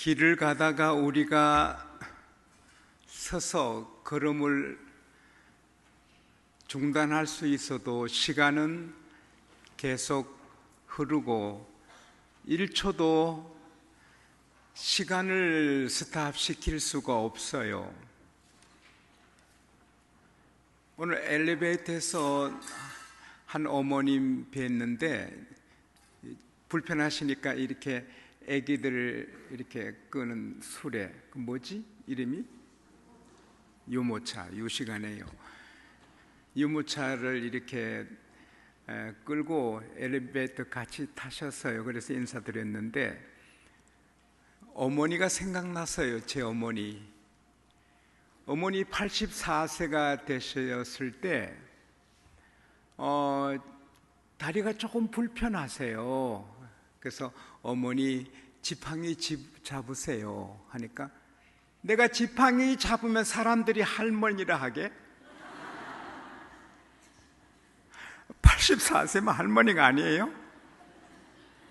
길을 가다가 우리가 서서 걸음을 중단할 수 있어도 시간은 계속 흐르고 1초도 시간을 스탑시킬 수가 없어요. 오늘 엘리베이터에서 한 어머님 뵀는데 불편하시니까 이렇게 애기들을 이렇게 끄는 수레, 그 뭐지? 이름이? 유모차, 유시간에요. 유모차를 이렇게 끌고 엘리베이터 같이 타셨어요. 그래서 인사드렸는데 어머니가 생각났어요. 제 어머니 84세가 되셨을 때 다리가 조금 불편하세요. 그래서 어머니 지팡이 잡으세요 하니까 내가 지팡이 잡으면 사람들이 할머니라 하게? 84세면 할머니가 아니에요?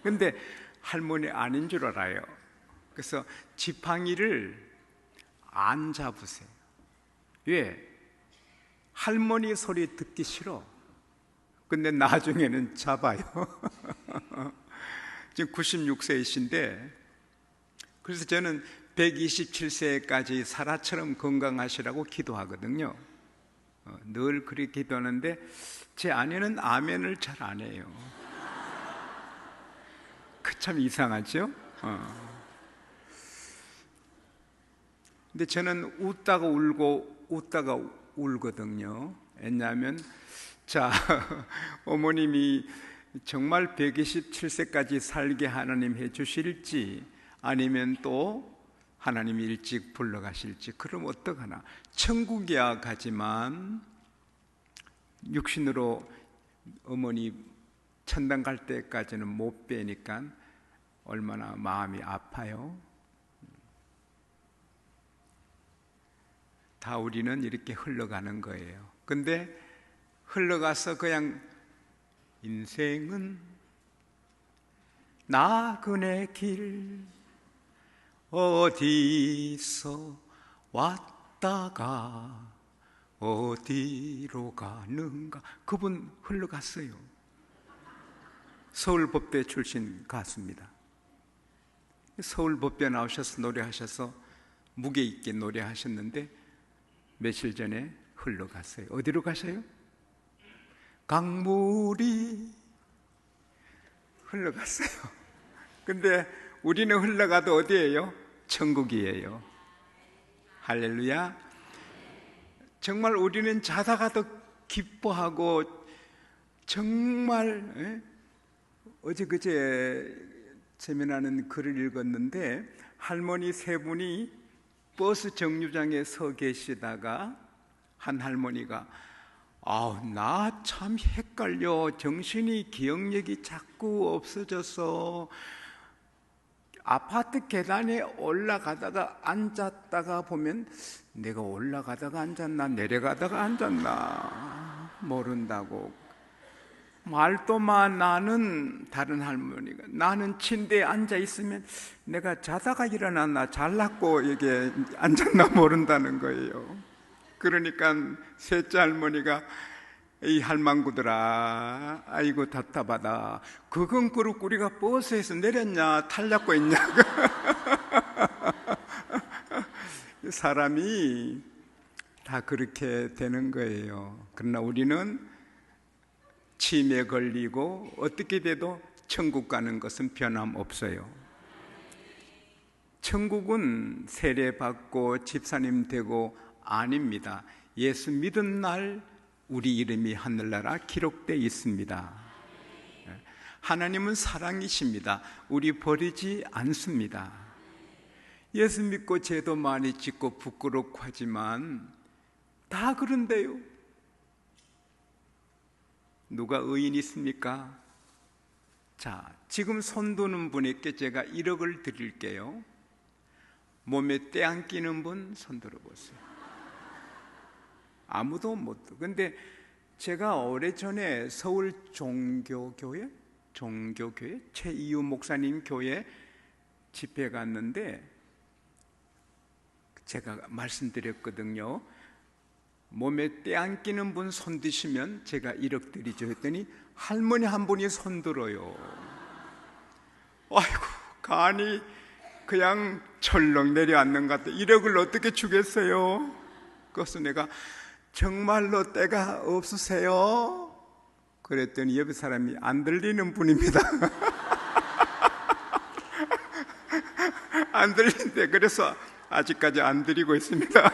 근데 할머니 아닌 줄 알아요. 그래서 지팡이를 안 잡으세요. 왜? 할머니 소리 듣기 싫어. 근데 나중에는 잡아요. 지금 96세이신데 그래서 저는 127세까지 사라처럼 건강하시라고 기도하거든요. 늘 그렇게 기도하는데 제 아내는 아멘을 잘 안 해요. 그 참 이상하죠? 근데 저는 웃다가 울고 웃다가 울거든요. 왜냐하면 자 어머님이 정말 127세까지 살게 하나님 해주실지 아니면 또 하나님이 일찍 불러가실지 그럼 어떡하나. 천국이야 가지만 육신으로 어머니 천당 갈 때까지는 못 뵈니까 얼마나 마음이 아파요. 다 우리는 이렇게 흘러가는 거예요. 근데 흘러가서 그냥 인생은 나그네 길 어디서 왔다가 어디로 가는가. 그분 흘러갔어요. 서울법대 출신 가수입니다. 서울법대 나오셔서 노래하셔서 무게 있게 노래하셨는데 며칠 전에 흘러갔어요. 어디로 가셔요? 강물이 흘러갔어요. 근데 우리는 흘러가도 어디예요? 천국이에요. 할렐루야. 정말 우리는 자다가도 기뻐하고 정말 어제 그제 세미나는 글을 읽었는데 할머니 세 분이 버스 정류장에 서 계시다가 한 할머니가 나 참 헷갈려. 정신이 기억력이 자꾸 없어져서 아파트 계단에 올라가다가 앉았다가 보면 내가 올라가다가 앉았나 내려가다가 앉았나 모른다고. 말도만 나는 다른 할머니가 나는 침대에 앉아 있으면 내가 자다가 일어났나 잘났고 이게 앉았나 모른다는 거예요. 그러니까 셋째 할머니가 이 할망구들아 아이고 답답하다. 그건 그렇고 우리가 버스에서 내렸냐 탈잡고 있냐. 사람이 다 그렇게 되는 거예요. 그러나 우리는 치매에 걸리고 어떻게 돼도 천국 가는 것은 변함없어요. 천국은 세례받고 집사님 되고 아닙니다. 예수 믿은 날 우리 이름이 하늘나라 기록되어 있습니다. 하나님은 사랑이십니다. 우리 버리지 않습니다. 예수 믿고 죄도 많이 짓고 부끄럽고 하지만 다 그런데요. 누가 의인 있습니까? 자, 지금 손 드는 분에게 제가 1억을 드릴게요. 몸에 때 안 끼는 분 손 들어보세요. 아무도 못 들. 근데 제가 오래전에 서울 종교교회 최이유 목사님 교회 집회 갔는데 제가 말씀드렸거든요. 몸에 때 안 끼는 분 손 드시면 제가 1억 드리죠 했더니 할머니 한 분이 손 들어요. 아이고, 간이 그냥 철렁 내려앉는 것 같아. 1억을 어떻게 주겠어요? 그래서 내가 정말로 때가 없으세요? 그랬더니 옆에 사람이 안 들리는 분입니다. 안 들리는데 그래서 아직까지 안 드리고 있습니다.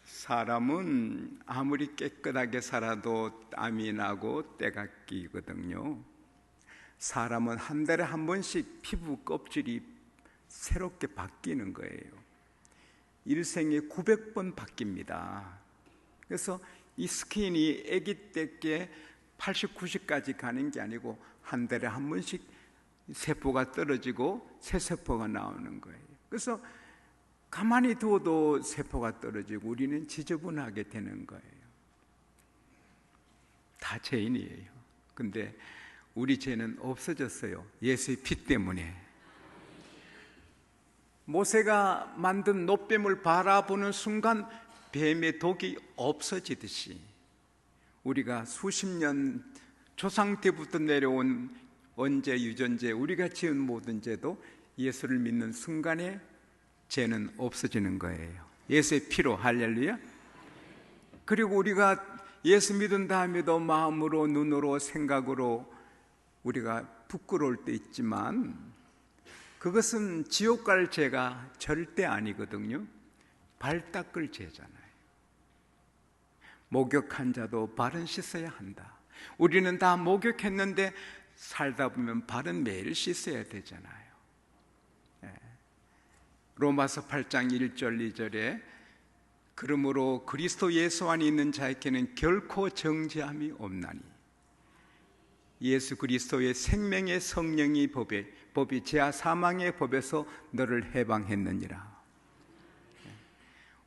사람은 아무리 깨끗하게 살아도 땀이 나고 때가 끼거든요. 사람은 한 달에 한 번씩 피부 껍질이 새롭게 바뀌는 거예요. 일생에 900번 바뀝니다. 그래서 이 스킨이 아기 때께 80, 90까지 가는 게 아니고 한 달에 한 번씩 세포가 떨어지고 새 세포가 나오는 거예요. 그래서 가만히 두어도 세포가 떨어지고 우리는 지저분하게 되는 거예요. 다 죄인이에요. 근데 우리 죄는 없어졌어요. 예수의 피 때문에. 모세가 만든 놋뱀을 바라보는 순간 뱀의 독이 없어지듯이 우리가 수십 년 조상 때부터 내려온 언제 유전제, 우리가 지은 모든 죄도 예수를 믿는 순간에 죄는 없어지는 거예요. 예수의 피로. 할렐루야. 그리고 우리가 예수 믿은 다음에도 마음으로, 눈으로, 생각으로 우리가 부끄러울 때 있지만 그것은 지옥 갈 죄가 절대 아니거든요. 발 닦을 죄잖아요. 목욕한 자도 발은 씻어야 한다. 우리는 다 목욕했는데 살다 보면 발은 매일 씻어야 되잖아요. 로마서 8장 1절 2절에 그러므로 그리스도 예수 안에 있는 자에게는 결코 정죄함이 없나니 예수 그리스도의 생명의 성령이 법이 죄와 사망의 법에서 너를 해방했느니라.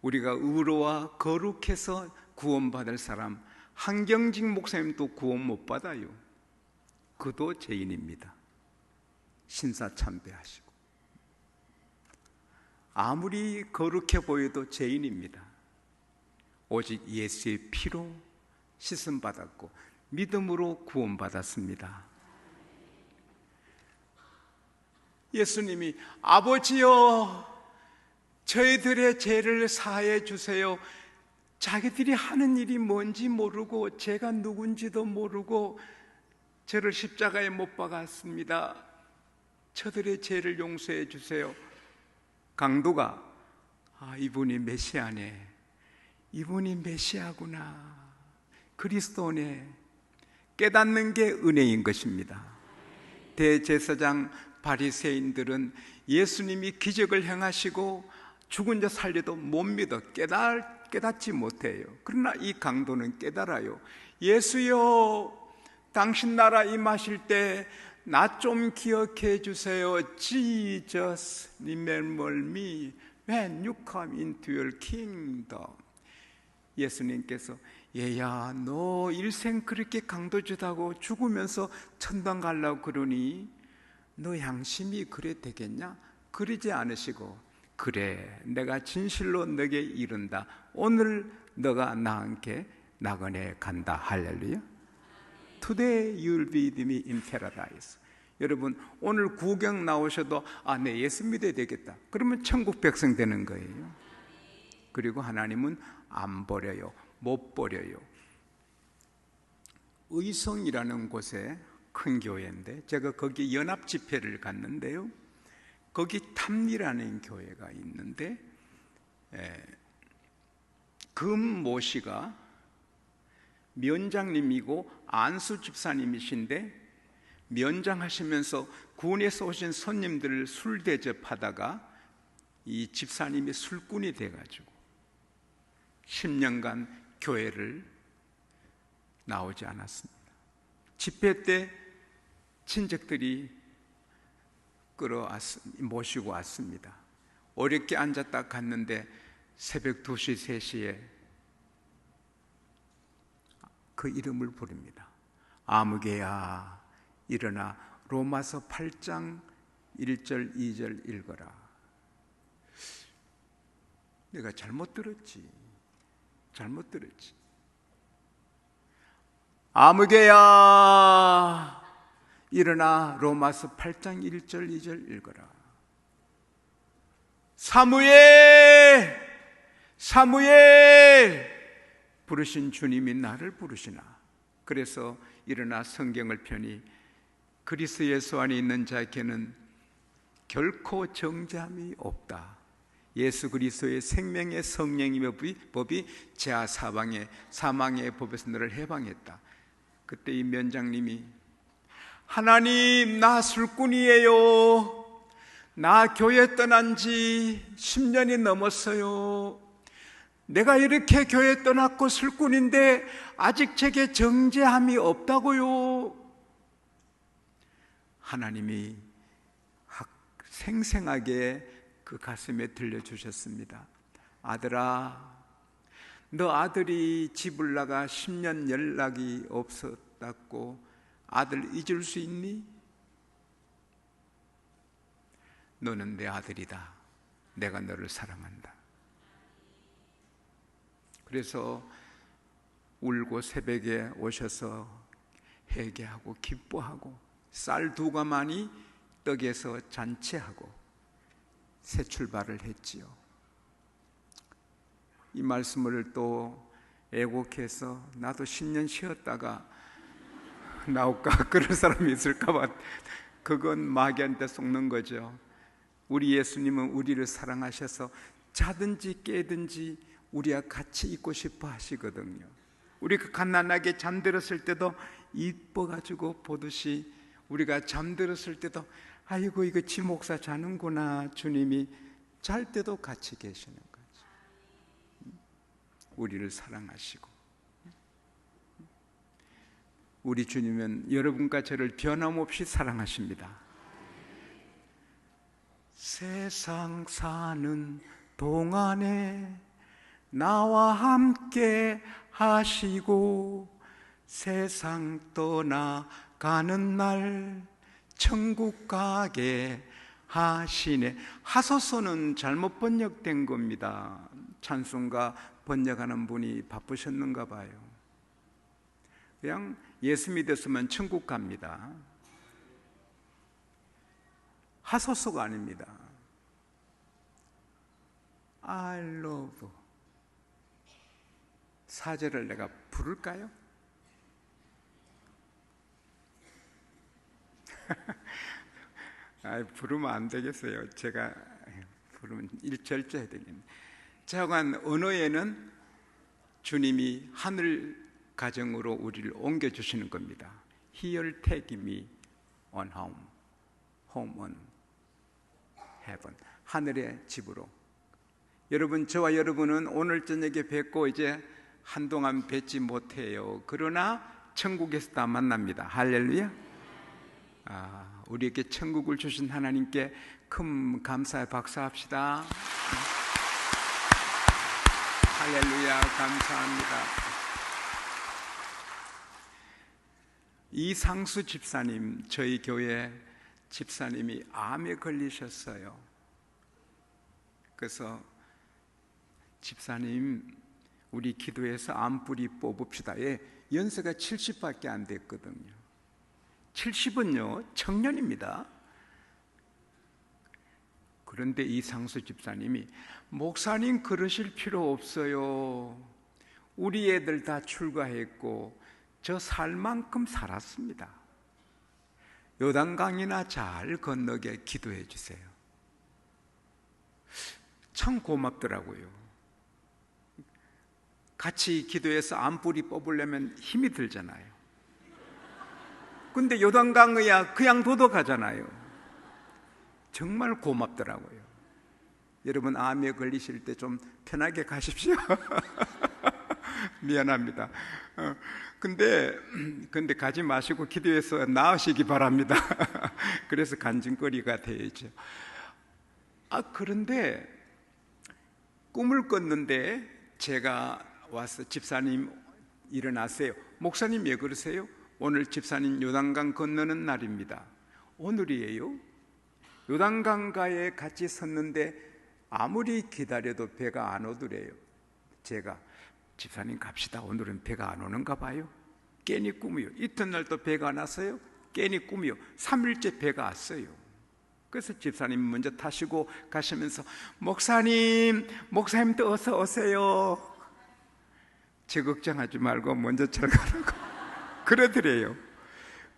우리가 의로와 거룩해서 구원받을 사람, 한경직 목사님도 구원 못 받아요. 그도 죄인입니다. 신사참배하시고 아무리 거룩해 보여도 죄인입니다. 오직 예수의 피로 씻음 받았고 믿음으로 구원받았습니다. 예수님이 아버지여 저희들의 죄를 사하여 주세요. 자기들이 하는 일이 뭔지 모르고 제가 누군지도 모르고 저를 십자가에 못 박았습니다. 저들의 죄를 용서해 주세요. 강도가 이분이 메시아네, 이분이 메시아구나, 그리스도네 깨닫는 게 은혜인 것입니다. 대제사장 바리새인들은 예수님이 기적을 행하시고 죽은 자 살려도 못 믿어 깨닫지 못해요. 그러나 이 강도는 깨달아요. 예수여 당신 나라 임하실 때 나 좀 기억해 주세요. Jesus, remember me when you come into your kingdom. 예수님께서 얘야 너 일생 그렇게 강도짓하고 죽으면서 천당 가려고 그러니 너 양심이 그래 되겠냐? 그러지 않으시고 그래 내가 진실로 너에게 이른다. 오늘 너가 나와 함께 낙원에 간다. 할렐루야. Today you will be with me in paradise. 여러분 오늘 구경 나오셔도 내 예수 믿어야 되겠다. 그러면 천국 백성 되는 거예요. 그리고 하나님은 안 버려요. 못 버려요. 의성이라는 곳에 큰 교회인데 제가 거기 연합 집회를 갔는데요. 거기 탐리라는 교회가 있는데 금모 씨가 면장님이고 안수 집사님이신데 면장하시면서 군에서 오신 손님들을 술 대접하다가 이 집사님이 술꾼이 돼가지고 10년간 교회를 나오지 않았습니다. 집회 때 친척들이 모시고 왔습니다. 어렵게 앉았다 갔는데 새벽 2시, 3시에 그 이름을 부릅니다. 아무개야 일어나 로마서 8장 1절 2절 읽어라. 내가 잘못 들었지. 아무개야 일어나 로마서 8장 1절 2절 읽어라. 사무엘 부르신 주님이 나를 부르시나. 그래서 일어나 성경을 펴니 그리스도 예수 안에 있는 자에게는 결코 정죄함이 없다. 예수 그리스도의 생명의 성령의 법이 죄와 사망의 법에서 너를 해방했다. 그때 이 면장님이 하나님, 나 술꾼이에요. 나 교회 떠난 지 10년이 넘었어요. 내가 이렇게 교회 떠났고 술꾼인데 아직 제게 정죄함이 없다고요. 하나님이 생생하게 그 가슴에 들려주셨습니다. 아들아, 너 아들이 집을 나가 10년 연락이 없었다고 아들 잊을 수 있니? 너는 내 아들이다. 내가 너를 사랑한다. 그래서 울고 새벽에 오셔서 회개하고 기뻐하고 쌀 2가마니 떡에서 잔치하고 새 출발을 했지요. 이 말씀을 또 애곡해서 나도 10년 쉬었다가 나올까 그럴 사람이 있을까 봐, 그건 마귀한테 속는 거죠. 우리 예수님은 우리를 사랑하셔서 자든지 깨든지 우리와 같이 있고 싶어 하시거든요. 우리가 갓난아기 잠들었을 때도 이뻐가지고 보듯이 우리가 잠들었을 때도 아이고 이거 지 목사 자는구나, 주님이 잘 때도 같이 계시는 거죠. 우리를 사랑하시고. 우리 주님은 여러분과 저를 변함없이 사랑하십니다. 세상 사는 동안에 나와 함께 하시고 세상 떠나가는 날 천국 가게 하시네. 하소서는 잘못 번역된 겁니다. 찬송가 번역하는 분이 바쁘셨는가 봐요. 그냥 예수 믿었으면 천국 갑니다. 하소서가 아닙니다. I love. 4절을 내가 부를까요? 부르면 안 되겠어요. 제가 부르면 1절째 해야 되겠네. 자관 언어에는 주님이 하늘 가정으로 우리를 옮겨주시는 겁니다. He'll take me on home on heaven. 하늘의 집으로. 여러분, 저와 여러분은 오늘 저녁에 뵙고 이제 한동안 뵙지 못해요. 그러나 천국에서 다 만납니다. 할렐루야. 우리에게 천국을 주신 하나님께 큰 감사의 박수합시다. 할렐루야. 감사합니다. 이상수 집사님, 저희 교회 집사님이 암에 걸리셨어요. 그래서 집사님, 우리 기도해서 암뿌리 뽑읍시다. 연세가 70밖에 안 됐거든요. 70은요 청년입니다. 그런데 이상수 집사님이 목사님 그러실 필요 없어요. 우리 애들 다 출가했고 저 살 만큼 살았습니다. 요단강이나 잘 건너게 기도해 주세요. 참 고맙더라고요. 같이 기도해서 암뿌리 뽑으려면 힘이 들잖아요. 근데 요단강이야 그냥 도덕하잖아요. 정말 고맙더라고요. 여러분, 암에 걸리실 때 좀 편하게 가십시오. 미안합니다. 근데 가지 마시고 기도해서 나으시기 바랍니다. 그래서 간증거리가 되죠. 그런데 꿈을 꿨는데 제가 와서 집사님 일어나세요. 목사님 왜 그러세요? 오늘 집사님 요단강 건너는 날입니다. 오늘이에요? 요단강가에 같이 섰는데 아무리 기다려도 배가 안 오더래요. 제가 집사님 갑시다. 오늘은 배가 안 오는가 봐요. 깨니 꿈이요. 이튿날 또 배가 안 왔어요. 깨니 꿈이요. 3일째 배가 왔어요. 그래서 집사님 먼저 타시고 가시면서 목사님도 어서 오세요. 제 걱정하지 말고 먼저 들어가라고 그러더래요.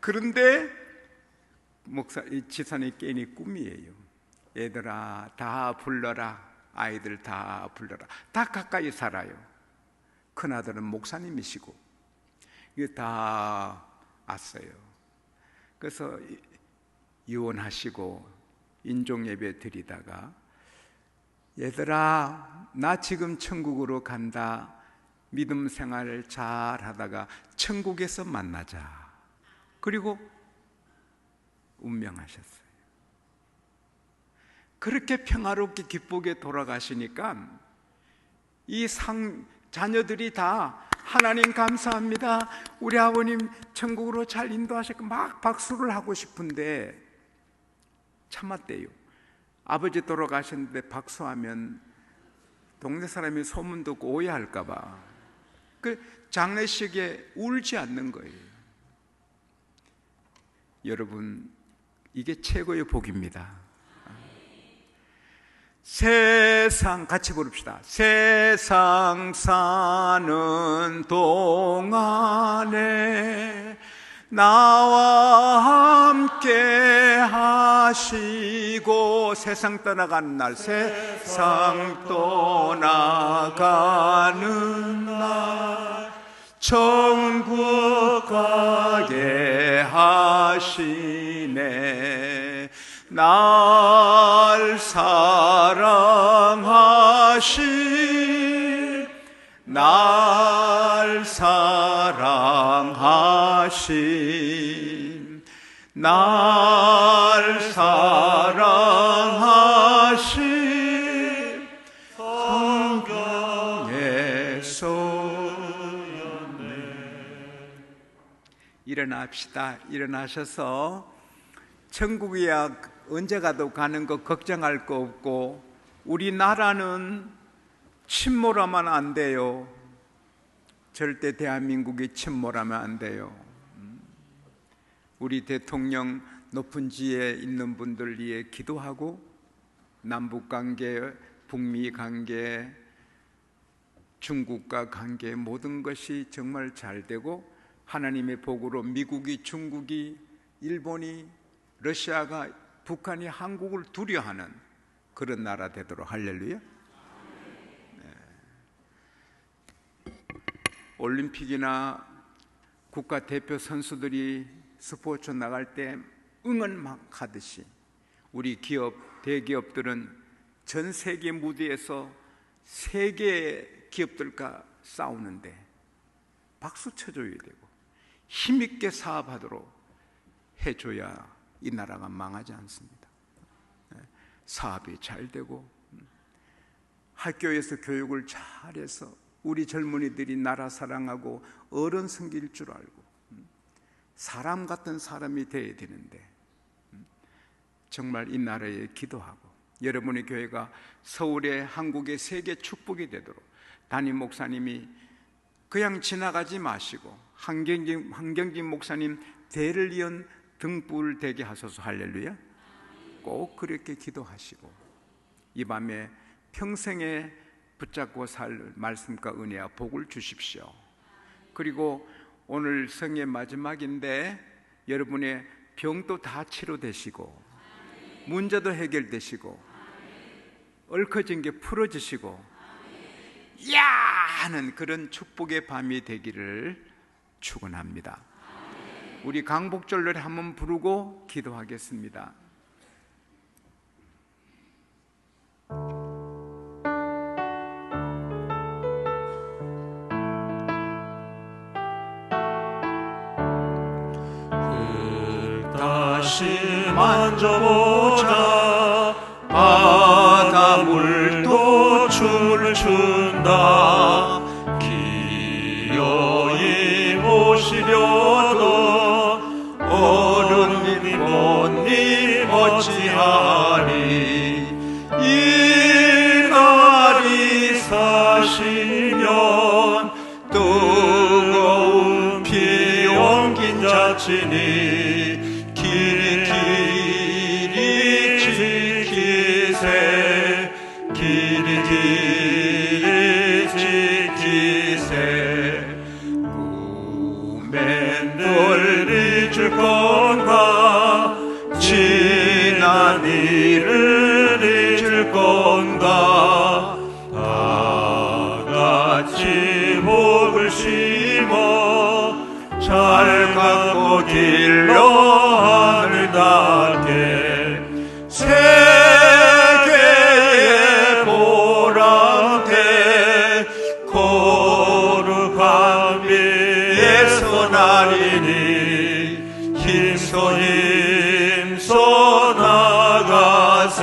그런데 이 집사님 깨니 꿈이에요. 얘들아 다 불러라. 아이들 다 불러라. 다 가까이 살아요. 큰아들은 목사님이시고 이게 다 왔어요. 그래서 유언하시고 인종예배 드리다가 얘들아 나 지금 천국으로 간다. 믿음 생활을 잘 하다가 천국에서 만나자. 그리고 운명하셨어요. 그렇게 평화롭게 기쁘게 돌아가시니까 이 자녀들이 다 하나님 감사합니다. 우리 아버님 천국으로 잘 인도하셨고 막 박수를 하고 싶은데 참았대요. 아버지 돌아가셨는데 박수하면 동네 사람이 소문 듣고 오해할까 봐 그 장례식에 울지 않는 거예요. 여러분 이게 최고의 복입니다. 세상 같이 부릅시다. 세상 사는 동안에 나와 함께 하시고 세상 떠나가는 날 세상 떠나가는 날 천국 가게 하시네. 날 사랑하신 날 사랑하신 날 사랑하신 성경의 소였네. 일어납시다. 일어나셔서 천국이야 언제 가도 가는 거 걱정할 거 없고 우리나라는 침몰하면 안 돼요. 절대 대한민국이 침몰하면 안 돼요. 우리 대통령 높은 지에 있는 분들 위해 기도하고 남북관계, 북미관계, 중국과 관계 모든 것이 정말 잘 되고 하나님의 복으로 미국이, 중국이, 일본이, 러시아가, 북한이 한국을 두려워하는 그런 나라 되도록 할렐루야. 올림픽이나 국가대표 선수들이 스포츠 나갈 때 응원 막 하듯이 우리 기업, 대기업들은 전 세계 무대에서 세계 기업들과 싸우는데 박수 쳐줘야 되고 힘있게 사업하도록 해줘야 이 나라가 망하지 않습니다. 사업이 잘 되고 학교에서 교육을 잘해서 우리 젊은이들이 나라 사랑하고 어른 섬길 줄 알고 사람 같은 사람이 되어야 되는데 정말 이 나라에 기도하고 여러분의 교회가 서울의 한국의 세계 축복이 되도록 담임 목사님이 그냥 지나가지 마시고 한경진 목사님 대를 이은 등불 되게 하소서. 할렐루야. 꼭 그렇게 기도하시고 이 밤에 평생에 붙잡고 살 말씀과 은혜와 복을 주십시오. 그리고 오늘 성의 마지막인데 여러분의 병도 다 치료되시고 문제도 해결되시고 얽혀진 게 풀어지시고 야 하는 그런 축복의 밤이 되기를 축원합니다. 우리 강복절 노래 한번 부르고 기도하겠습니다. 다시 만져보자 바닷물도 춤을 춘다 기어이 오시려도 어른이 못님 어찌하리 바치니 길이 지키세 길이 지키세 꿈엔 널 잊을 건가 지난 일을 잊을 건가 다 같이 복을 심어 잘 갖고 길러 하늘 닿게 세계의 보람대 거룩한 비에서 나리니 힘써 나가세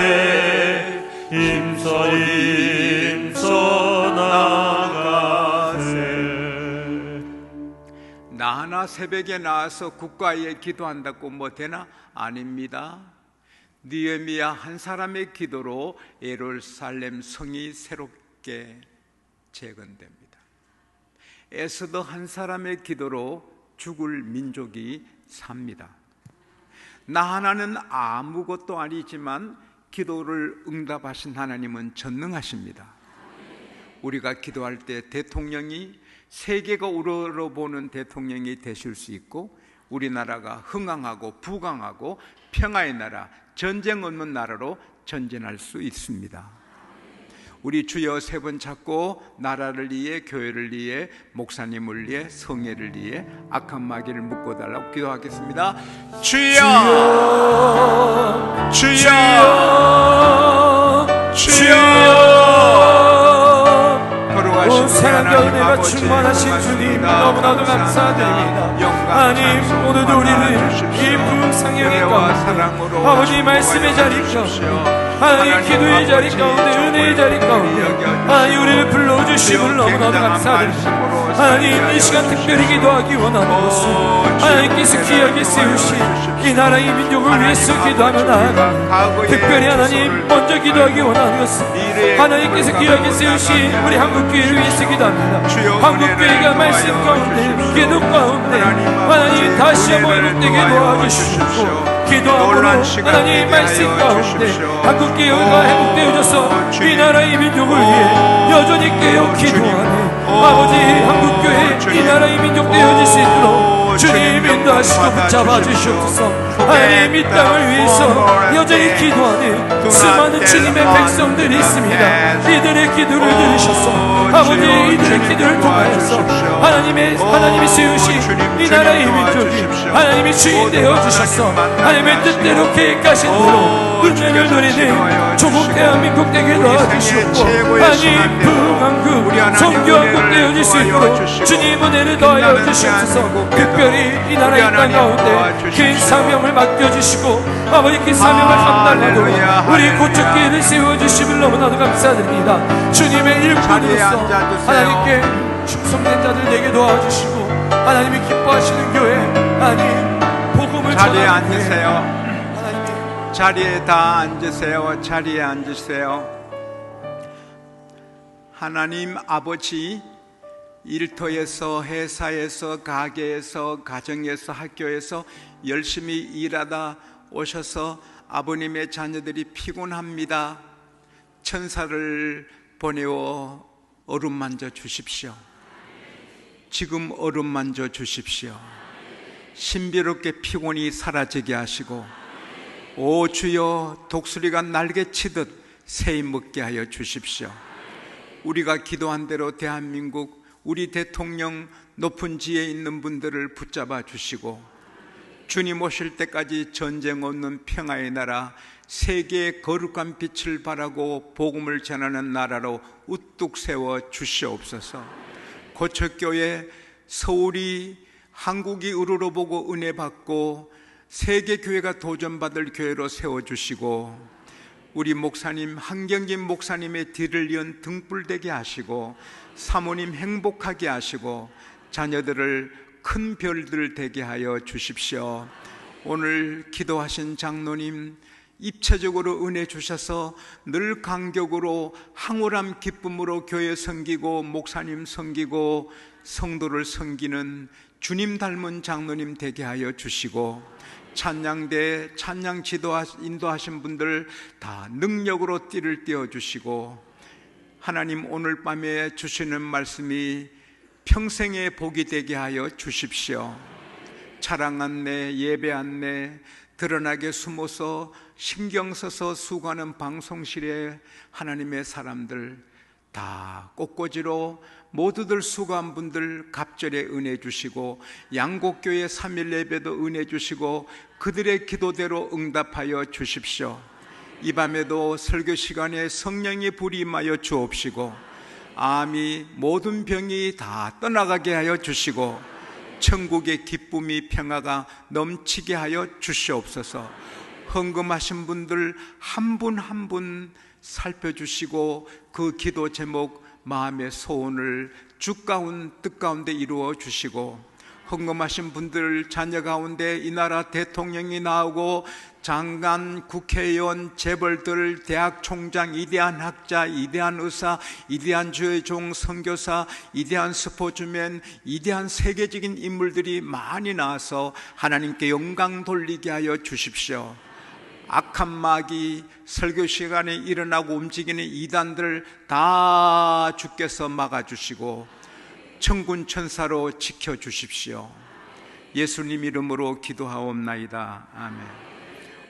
힘써 나가세. 나 하나 새벽에 나와서 국가에 기도한다고 뭐 되나? 아닙니다. 느헤미야 한 사람의 기도로 예루살렘 성이 새롭게 재건됩니다. 에스더 한 사람의 기도로 죽을 민족이 삽니다. 나 하나는 아무것도 아니지만 기도를 응답하신 하나님은 전능하십니다. 우리가 기도할 때 대통령이 세계가 우러러보는 대통령이 되실 수 있고 우리나라가 흥황하고 부강하고 평화의 나라, 전쟁 없는 나라로 전진할 수 있습니다. 우리 주여 세 번 찾고 나라를 위해, 교회를 위해, 목사님을 위해, 성회를 위해 악한 마귀를 묶어달라고 기도하겠습니다. 주여, 주여, 주여. 온 사랑과 은혜가 충만하신 주님 너무나도 감사드립니다. 하나님 오늘도 우리를 이 불상형의 가운데 아버지 말씀의 자리 가운데 하나님 기도의 자리 가운데 은혜의 자리 가운데 하나님 우리를 불러주심을 너무나도 감사드립니다. 하나님 이 시간 특별히 기도하기 원하는 것은 하나님께서 귀하게 세우신 이 나라 이 민족을 위해서 기도하며 나아갑니다. 특별히 하나님 먼저 기도하기 원하는 것은 하나님께서 귀하게 세우신 우리 한국교회를 위해서 기도합니다. 한국교회가 말씀 가운데 기도 가운데 하나님 다시 한번 회복되게 도와주시고 기도함으로 하나님 말씀 가운데 한국교회가 회복되어져서 이 나라 이 민족을 위해 여전히 깨어 기도하는 아버지 한국교회 이 나라 이 민족 되어질 수 있도록 주님 인도하시고 붙잡아 주시옵소서. 하나님 이 땅을 위해서 여전히 기도하는 수많은 주님의 백성들이 있습니다. 이들의 기도를 들으셔서 아버지 이들의 기도를 통하여서 하나님이 세우신 이 나라의 민족이 하나님이 주인 되어주셔서 하나님의 뜻대로 계획하신 대로 은혜를 누리는 조국 대한민국 되게 도와주시옵고 하나님 부강국 성교한국 되어질 수 있도록 주님 은혜를 더하여 주시옵소서. 특별히 이 나라의 땅 가운데 긴 사명을 맡겨주시고 아버지 그 사명을 감당하도록 우리 고척교회를 세워주심을 너무나도 감사드립니다. 주님의 일꾼으로서 하나님께 충성된 자들 내게 도와주시고 하나님이 기뻐하시는 교회 하나님 복음을 자리에 전하는 앉으세요. 하나님 자리에 다 앉으세요. 자리에 앉으세요. 하나님 아버지, 일터에서, 회사에서, 가게에서, 가정에서, 학교에서 열심히 일하다 오셔서 아버님의 자녀들이 피곤합니다. 천사를 보내어 어루만져 주십시오. 지금 어루만져 주십시오. 신비롭게 피곤이 사라지게 하시고 오 주여 독수리가 날개 치듯 새이 먹게 하여 주십시오. 우리가 기도한 대로 대한민국 우리 대통령 높은 지에 있는 분들을 붙잡아 주시고 주님 오실 때까지 전쟁 없는 평화의 나라, 세계의 거룩한 빛을 발하고 복음을 전하는 나라로 우뚝 세워 주시옵소서. 고척교회, 서울이 한국이 우러러보고 은혜 받고 세계교회가 도전받을 교회로 세워주시고 우리 목사님 한경진 목사님의 뒤를 이은 등불되게 하시고 사모님 행복하게 하시고 자녀들을 큰 별들 되게 하여 주십시오. 오늘 기도하신 장로님 입체적으로 은혜 주셔서 늘 감격으로 황홀함 기쁨으로 교회 섬기고 목사님 섬기고 성도를 섬기는 주님 닮은 장로님 되게 하여 주시고, 찬양대 찬양 인도하신 분들 다 능력으로 띠를 띄워주시고, 하나님 오늘 밤에 주시는 말씀이 평생의 복이 되게 하여 주십시오. 차량 안내, 예배 안내 드러나게 숨어서 신경 써서 수고하는 방송실에 하나님의 사람들 다 꽃꽂이로 모두들 수고한 분들 갑절에 은혜 주시고, 양곡교회 3일 예배도 은혜 주시고 그들의 기도대로 응답하여 주십시오. 이 밤에도 설교 시간에 성령의 불이 임하여 주옵시고, 암이 모든 병이 다 떠나가게 하여 주시고, 천국의 기쁨이 평화가 넘치게 하여 주시옵소서. 헌금하신 분들 한 분 한 분 살펴주시고, 그 기도 제목 마음의 소원을 주 가운데 뜻 가운데 이루어 주시고, 헌금하신 분들 자녀 가운데 이 나라 대통령이 나오고 장관, 국회의원, 재벌들, 대학 총장, 위대한 학자, 위대한 의사, 위대한 주의 종, 선교사, 위대한 스포츠맨, 위대한 세계적인 인물들이 많이 나와서 하나님께 영광 돌리게 하여 주십시오. 악한 마귀, 설교 시간에 일어나고 움직이는 이단들 다 주께서 막아주시고 천군 천사로 지켜주십시오. 예수님 이름으로 기도하옵나이다. 아멘.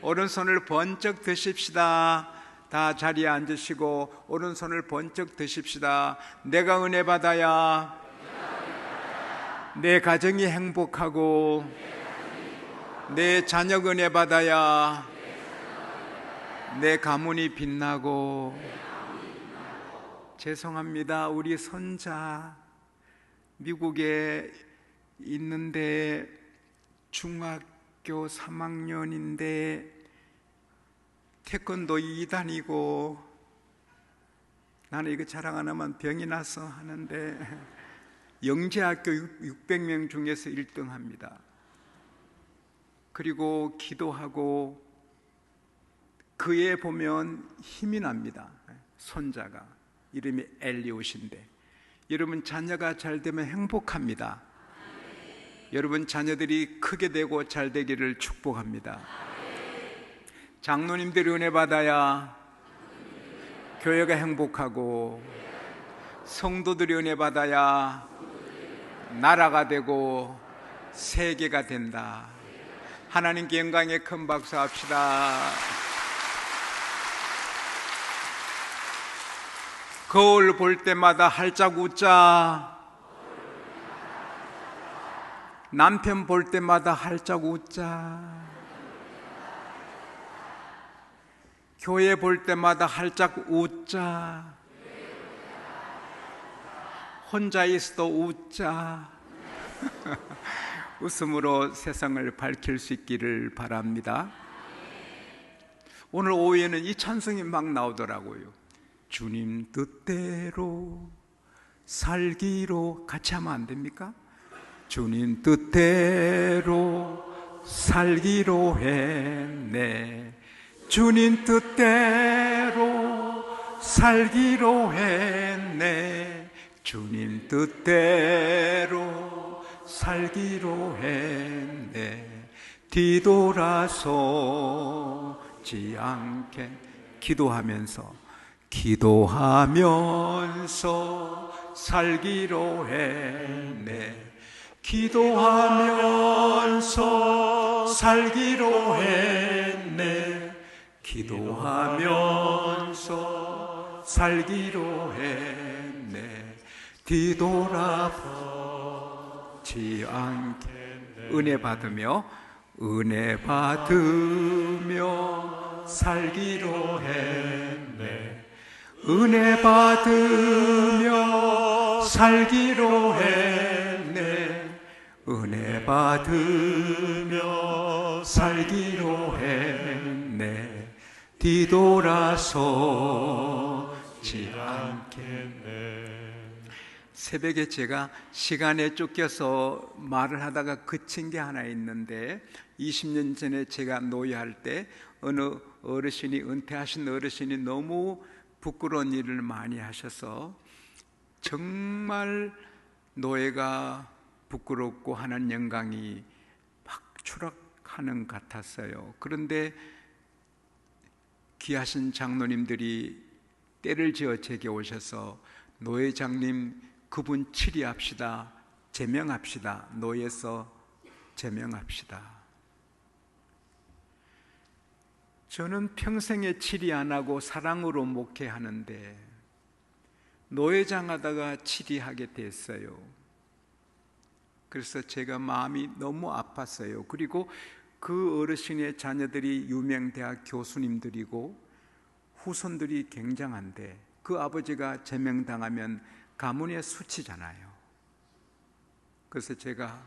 오른손을 번쩍 드십시다. 다 자리에 앉으시고 오른손을 번쩍 드십시다. 내가 은혜 받아야 내 가정이 행복하고, 내 자녀 은혜 받아야 내 가문이 빛나고. 죄송합니다. 우리 손자 미국에 있는데 중학교 3학년인데 태권도 2단이고, 나는 이거 자랑 안 하면 병이 나서 하는데 영재학교 600명 중에서 1등합니다. 그리고 기도하고 그 애 보면 힘이 납니다. 손자가 이름이 엘리옷인데, 여러분 자녀가 잘 되면 행복합니다. 여러분 자녀들이 크게 되고 잘 되기를 축복합니다. 장로님들이 은혜 받아야 교회가 행복하고, 성도들이 은혜 받아야 나라가 되고 세계가 된다. 하나님께 영광의 큰 박수 합시다. 거울 볼 때마다 활짝 웃자. 남편 볼 때마다 활짝 웃자. 교회 볼 때마다 활짝 웃자. 혼자 있어도 웃자. 웃음으로 세상을 밝힐 수 있기를 바랍니다. 오늘 오후에는 이 찬송이 막 나오더라고요. 주님 뜻대로 살기로, 같이 하면 안 됩니까? 주님 뜻대로 살기로 했네. 주님 뜻대로 살기로 했네. 주님 뜻대로 살기로 했네. 뒤돌아서지 않게. 기도하면서 살기로 했네. 기도하면서 살기로 했네. 기도하면서 살기로 했네. 뒤돌아보지 않게. 은혜 받으며 살기로 했네. 은혜 받으며 살기로 했네. 은혜 받으며 살기로 했네. 뒤돌아서지 않겠네. 새벽에 제가 시간에 쫓겨서 말을 하다가 그친 게 하나 있는데, 20년 전에 제가 노예할 때 어느 어르신이, 은퇴하신 어르신이 너무 부끄러운 일을 많이 하셔서 정말 노예가 부끄럽고 하는 영광이 막 추락하는 것 같았어요. 그런데 귀하신 장로님들이 때를 지어 제게 오셔서 노회장님 그분 치리합시다, 제명합시다, 노예서 제명합시다. 저는 평생에 치리 안 하고 사랑으로 목회하는데 노회장 하다가 치리하게 됐어요. 그래서 제가 마음이 너무 아팠어요. 그리고 그 어르신의 자녀들이 유명 대학 교수님들이고 후손들이 굉장한데 그 아버지가 제명당하면 가문의 수치잖아요. 그래서 제가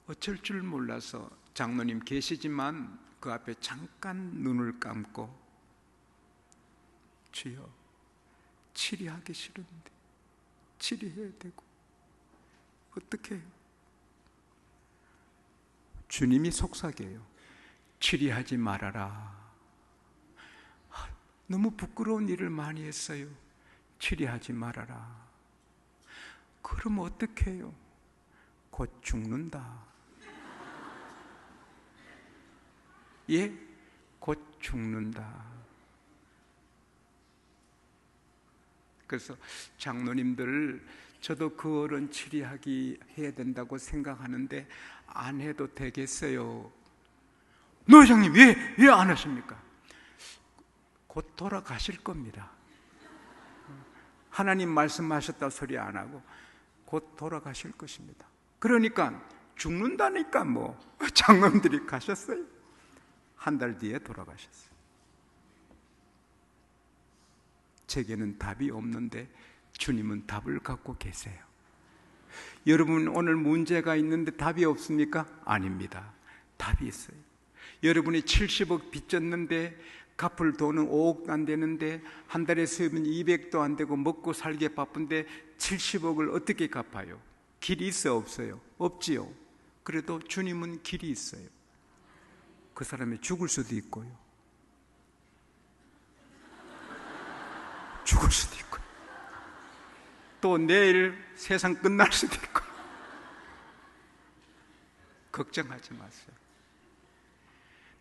어쩔 줄 몰라서 장로님 계시지만 그 앞에 잠깐 눈을 감고 주여, 치리하기 싫은데 치리해야 되고 어떻게 해요? 주님이 속삭여요. 치리하지 말아라. 너무 부끄러운 일을 많이 했어요. 치리하지 말아라. 그럼 어떻게 해요? 곧 죽는다. 예? 곧 죽는다. 그래서 장로님들, 저도 그 어른 치리하기 해야 된다고 생각하는데 안 해도 되겠어요. 노회장님 왜 안 하십니까? 곧 돌아가실 겁니다. 하나님 말씀하셨다 소리 안 하고 곧 돌아가실 것입니다. 그러니까 죽는다니까 뭐 장로님들이 가셨어요. 한 달 뒤에 돌아가셨어요. 제게는 답이 없는데 주님은 답을 갖고 계세요. 여러분 오늘 문제가 있는데 답이 없습니까? 아닙니다. 답이 있어요. 여러분이 70억 빚졌는데 갚을 돈은 5억도 안 되는데 한 달에 수입은 200도 안 되고 먹고 살기에 바쁜데 70억을 어떻게 갚아요? 길이 있어 없어요? 없지요. 그래도 주님은 길이 있어요. 그 사람이 죽을 수도 있고요. 죽을 수도 있고요. 또 내일 세상 끝날 수도 있고. 걱정하지 마세요.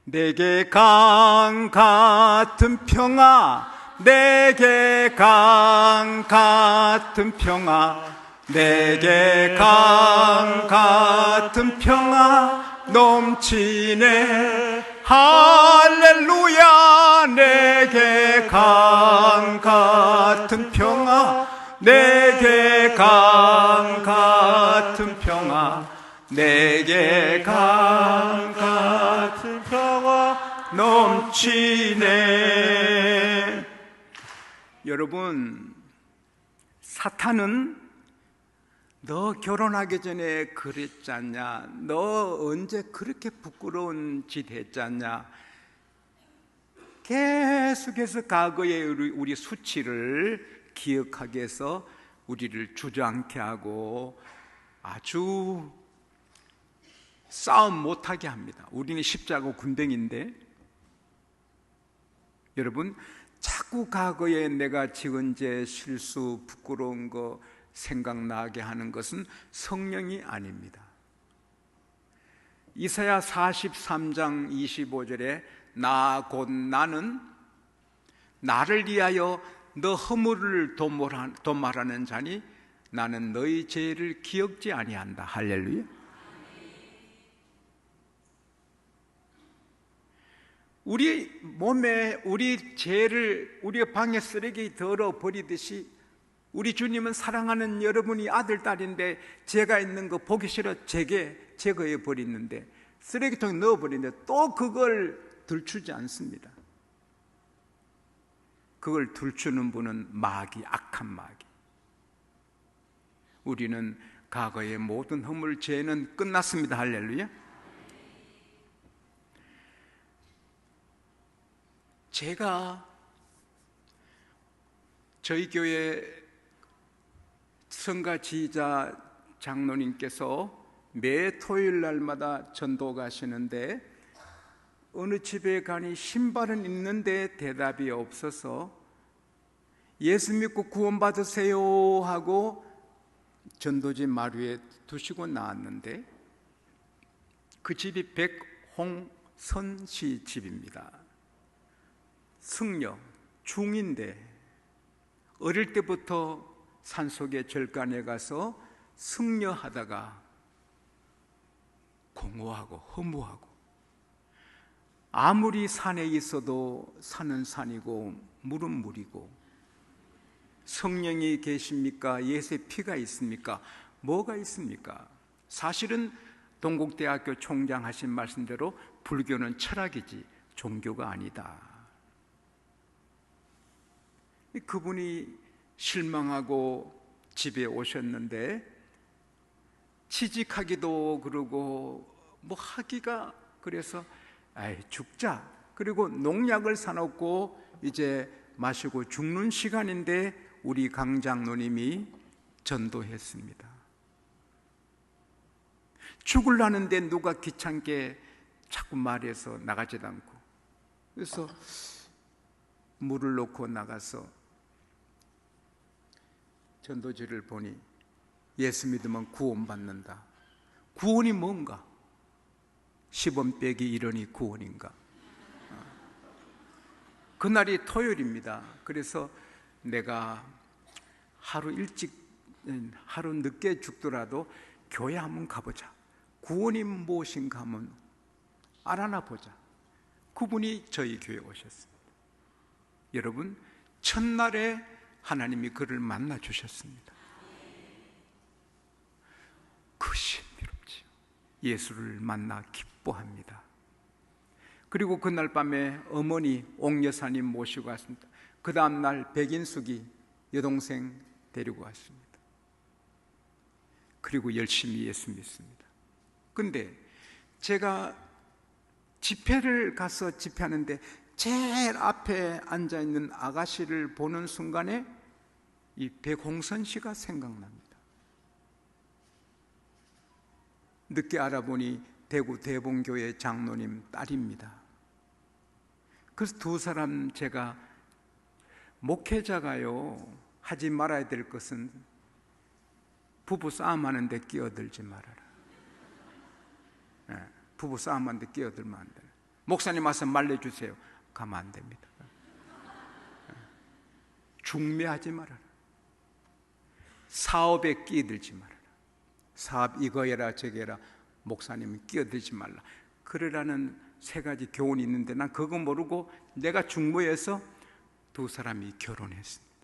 내게 강 같은 평화, 내게 강 같은 평화, 내게 강 같은 평화 넘치네. 할렐루야. 내게 강 같은 평화, 내게 강 같은 평화, 내게 강 같은 평화 넘치네. 여러분, 사탄은 너 결혼하기 전에 그랬잖냐, 너 언제 그렇게 부끄러운 짓 했잖냐, 계속해서 과거의 우리 수치를 기억하게 해서 우리를 주저앉게 하고 아주 싸움 못하게 합니다. 우리는 십자가 군뱅인데, 여러분 자꾸 과거에 내가 지은 죄, 실수, 부끄러운 거 생각나게 하는 것은 성령이 아닙니다. 이사야 43장 25절에 나 곧 나는 나를 위하여 너 허물을 도말하는 자니 나는 너희 죄를 기억지 아니한다. 할렐루야. 우리 몸에 우리 죄를 우리 방에 쓰레기 덜어 버리듯이 우리 주님은 사랑하는 여러분이 아들, 딸인데 죄가 있는 거 보기 싫어 제거해 버리는데 쓰레기통에 넣어 버리는데 또 그걸 들추지 않습니다. 그걸 들추는 분은 마귀, 악한 마귀. 우리는 과거의 모든 허물, 죄는 끝났습니다. 할렐루야. 제가 저희 교회 성가 지휘자 장로님께서 매 토요일 날마다 전도 가시는데 어느 집에 가니 신발은 있는데 대답이 없어서 예수 믿고 구원받으세요 하고 전도지 마루에 두시고 나왔는데 그 집이 백홍선 씨 집입니다. 승려 중인데 어릴 때부터 산속의 절간에 가서 승려하다가 공허하고 허무하고, 아무리 산에 있어도 산은 산이고 물은 물이고, 성령이 계십니까? 예수의 피가 있습니까? 뭐가 있습니까? 사실은 동국대학교 총장 하신 말씀대로 불교는 철학이지 종교가 아니다. 그분이 실망하고 집에 오셨는데 취직하기도 그러고 뭐 하기가 그래서 아이 죽자, 그리고 농약을 사놓고 이제 마시고 죽는 시간인데 우리 강 장로님이 전도했습니다. 죽으려는데 누가 귀찮게 자꾸 말해서 나가지도 않고, 그래서 물을 놓고 나가서 전도지를 보니 예수 믿으면 구원받는다. 구원이 뭔가? 10원 빼기 1원이 구원인가? 그날이 토요일입니다. 그래서 내가 하루 늦게 죽더라도 교회 한번 가보자. 구원이 무엇인가 한번 알아나 보자. 그분이 저희 교회에 오셨습니다. 여러분, 첫날에 하나님이 그를 만나 주셨습니다. 그 신비롭지요. 예수를 만나 기뻐합니다. 그리고 그날 밤에 어머니 옥여사님 모시고 왔습니다. 그 다음날 백인숙이 여동생 데리고 왔습니다. 그리고 열심히 예수 믿습니다. 근데 제가 집회를 가서 집회하는데 제일 앞에 앉아있는 아가씨를 보는 순간에 이 백홍선 씨가 생각납니다. 늦게 알아보니 대구 대봉교회 장로님 딸입니다. 그래서 두 사람 제가 목회자가요 하지 말아야 될 것은 부부 싸움하는데 끼어들지 말아라. 부부 싸움하는데 끼어들면 안 돼요. 목사님 와서 말려주세요. 가면 안 됩니다. 중매하지 말아라. 사업에 끼어들지 말아라. 사업 이거 해라 저거 해라. 목사님은 끼어들지 말라. 그러라는 세 가지 교훈이 있는데 난 그거 모르고 내가 중모해서 두 사람이 결혼했습니다.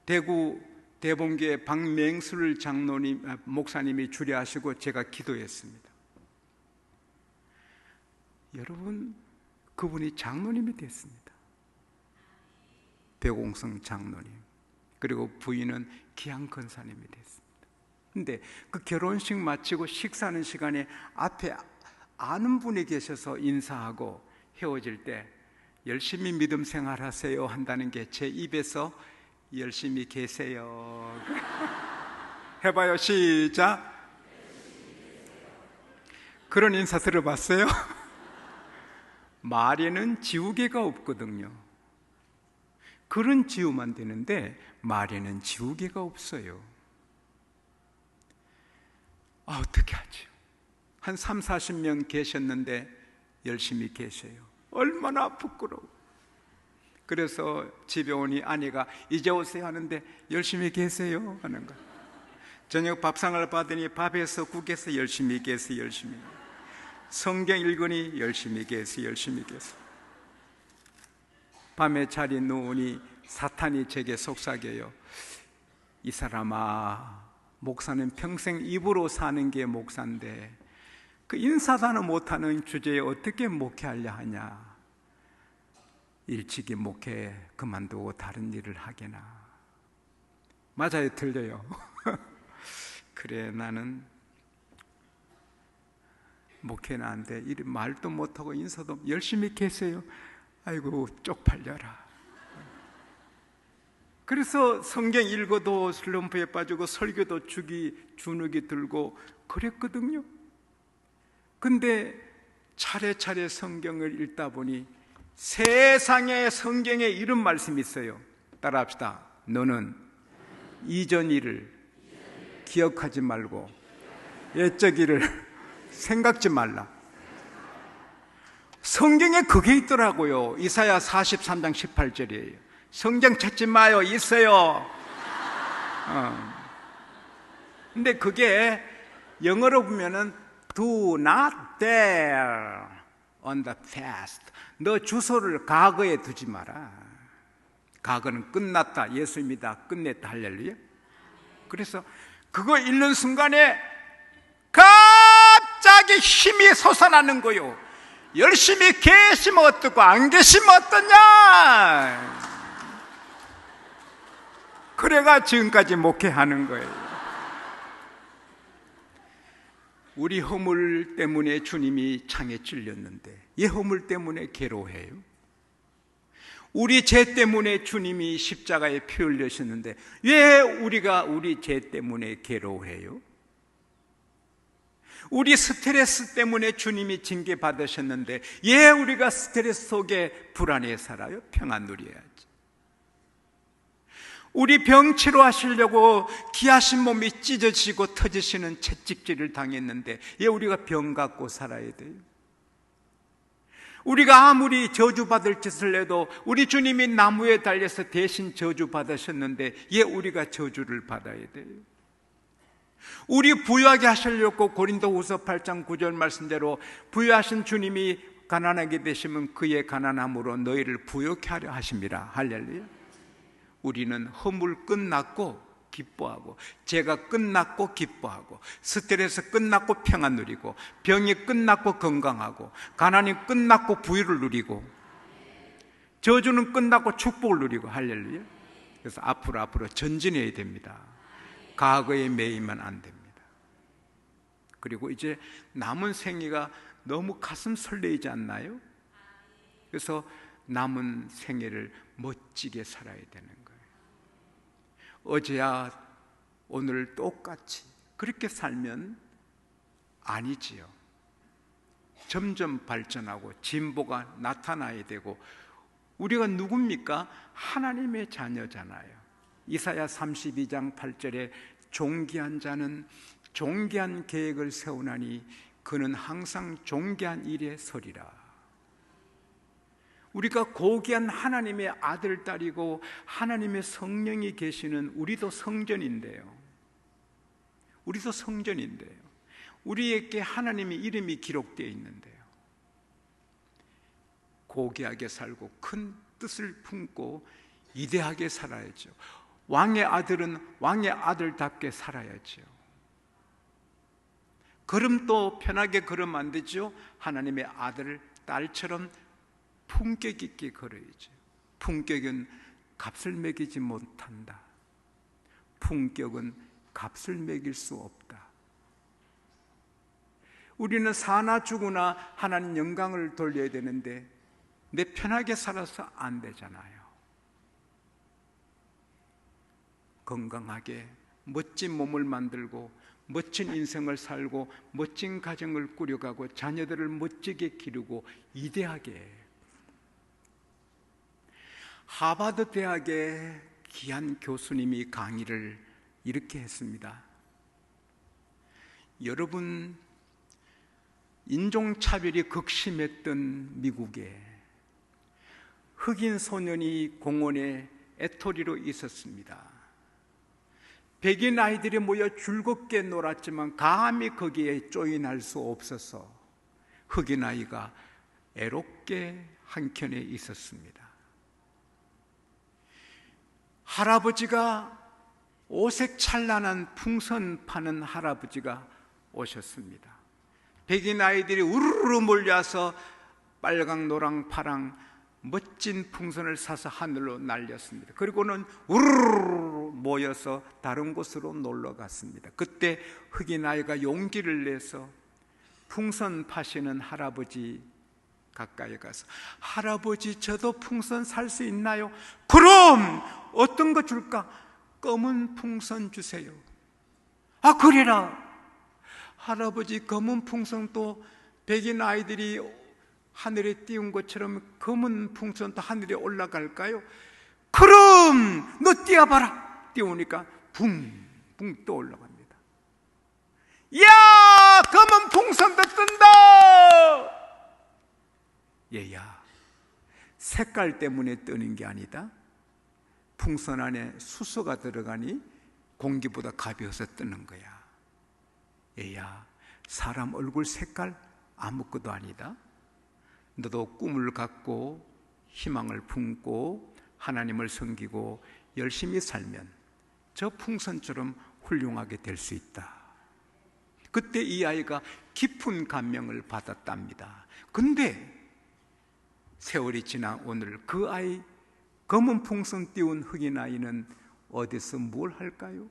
대구 대봉교회 박맹술 장로님 목사님이 주례하시고 제가 기도했습니다. 여러분, 그분이 장로님이 됐습니다. 백홍성 장로님. 그리고 부인은 기양건사님이 됐습니다. 근데 그 결혼식 마치고 식사하는 시간에 앞에 아는 분이 계셔서 인사하고 헤어질 때 열심히 믿음 생활하세요 한다는 게 제 입에서 열심히 계세요 해봐요. 시작. 그런 인사 들어봤어요? 말에는 지우개가 없거든요. 글은 지우면 되는데 말에는 지우개가 없어요. 어떻게 하죠? 한 3, 40명 계셨는데 열심히 계세요. 얼마나 부끄러워. 그래서 집에 오니 아내가 이제 오세요 하는데 열심히 계세요 하는 거예요. 저녁 밥상을 받으니 밥에서 국에서 열심히 계세요. 열심히. 성경 읽으니 열심히 계세요. 열심히 계세요. 밤에 자리 누우니 사탄이 제게 속삭여요. 이 사람아, 목사는 평생 입으로 사는 게 목사인데 그 인사도 못하는 주제에 어떻게 목회하려 하냐. 일찍이 목회 그만두고 다른 일을 하게나. 맞아요, 틀려요? 그래, 나는 목회는 안 돼. 이리 말도 못하고 인사도 열심히 계세요. 아이고 쪽팔려라. 그래서 성경 읽어도 슬럼프에 빠지고 설교도 주눅이 들고 그랬거든요. 근데 차례차례 성경을 읽다 보니 세상에 성경에 이런 말씀이 있어요. 따라합시다. 너는 이전 일을 기억하지 말고 옛적 일을 생각지 말라. 성경에 그게 있더라고요. 이사야 43장 18절이에요. 성경 찾지 마요. 있어요. 근데 그게 영어로 보면은 do not dare on the past. 너 주소를 과거에 두지 마라. 과거는 끝났다. 예수입니다. 끝냈다. 할렐루야. 그래서 그거 읽는 순간에 갑자기 힘이 솟아나는 거요. 열심히 계시면 어떻고 안 계시면 어떠냐. 그래가 지금까지 목회하는 거예요. 우리 허물 때문에 주님이 창에 찔렸는데 이 허물 때문에 괴로워해요. 우리 죄 때문에 주님이 십자가에 피 흘리셨는데 왜 우리가 우리 죄 때문에 괴로워해요? 우리 스트레스 때문에 주님이 징계 받으셨는데 왜 우리가 스트레스 속에 불안해 살아요? 평안 누려야지. 우리 병 치료하시려고 귀하신 몸이 찢어지고 터지시는 채찍질을 당했는데 왜 우리가 병 갖고 살아야 돼요? 우리가 아무리 저주받을 짓을 해도 우리 주님이 나무에 달려서 대신 저주받으셨는데 왜 우리가 저주를 받아야 돼요? 우리 부유하게 하시려고 고린도후서 8장 9절 말씀대로 부유하신 주님이 가난하게 되시면 그의 가난함으로 너희를 부유케 하려 하십니다. 할렐루야. 우리는 허물 끝났고 기뻐하고, 죄가 끝났고 기뻐하고, 스트레스 끝났고 평안 누리고, 병이 끝났고 건강하고, 가난이 끝났고 부유를 누리고, 저주는 끝났고 축복을 누리고. 할렐루야. 그래서 앞으로 전진해야 됩니다. 과거에 매이면 안 됩니다. 그리고 이제 남은 생애가 너무 가슴 설레이지 않나요? 그래서 남은 생애를 멋지게 살아야 되는 거예요. 어제야 오늘 똑같이 그렇게 살면 아니지요. 점점 발전하고 진보가 나타나야 되고, 우리가 누굽니까? 하나님의 자녀잖아요. 이사야 32장 8절에 존귀한 자는 존귀한 계획을 세우나니 그는 항상 존귀한 일에 서리라. 우리가 고귀한 하나님의 아들, 딸이고 하나님의 성령이 계시는 우리도 성전인데요. 우리도 성전인데요. 우리에게 하나님의 이름이 기록되어 있는데요. 고귀하게 살고 큰 뜻을 품고 위대하게 살아야죠. 왕의 아들은 왕의 아들답게 살아야죠. 걸음도 편하게 걸으면 안 되죠. 하나님의 아들, 딸처럼 품격 있게 걸어야죠. 품격은 값을 매기지 못한다. 품격은 값을 매길 수 없다. 우리는 사나 죽으나 하나님 영광을 돌려야 되는데 내 편하게 살아서 안 되잖아요. 건강하게 멋진 몸을 만들고 멋진 인생을 살고 멋진 가정을 꾸려가고 자녀들을 멋지게 기르고 위대하게. 하버드 대학의 귀한 교수님이 강의를 이렇게 했습니다. 여러분, 인종차별이 극심했던 미국에 흑인 소년이 공원에 애토리로 있었습니다. 백인 아이들이 모여 즐겁게 놀았지만 감히 거기에 조인할 수 없어서 흑인 아이가 애롭게 한켠에 있었습니다. 할아버지가, 오색 찬란한 풍선 파는 할아버지가 오셨습니다. 백인 아이들이 우르르 몰려와서 빨강, 노랑, 파랑 멋진 풍선을 사서 하늘로 날렸습니다. 그리고는 우르르 모여서 다른 곳으로 놀러 갔습니다. 그때 흑인 아이가 용기를 내서 풍선 파시는 할아버지 가까이 가서, 할아버지, 저도 풍선 살 수 있나요? 그럼 어떤 거 줄까? 검은 풍선 주세요. 아, 그래라. 할아버지, 검은 풍선도 백인 아이들이 하늘에 띄운 것처럼 검은 풍선도 하늘에 올라갈까요? 그럼 너 띄워봐라. 띄우니까 붕붕 또 올라갑니다. 야, 검은 풍선도 뜬다. 얘야, 색깔 때문에 뜨는 게 아니다. 풍선 안에 수소가 들어가니 공기보다 가벼워서 뜨는 거야. 얘야, 사람 얼굴 색깔 아무것도 아니다. 너도 꿈을 갖고 희망을 품고 하나님을 섬기고 열심히 살면 저 풍선처럼 훌륭하게 될 수 있다. 그때 이 아이가 깊은 감명을 받았답니다. 근데 세월이 지나 오늘 그 아이, 검은 풍선 띄운 흑인 아이는 어디서 뭘 할까요?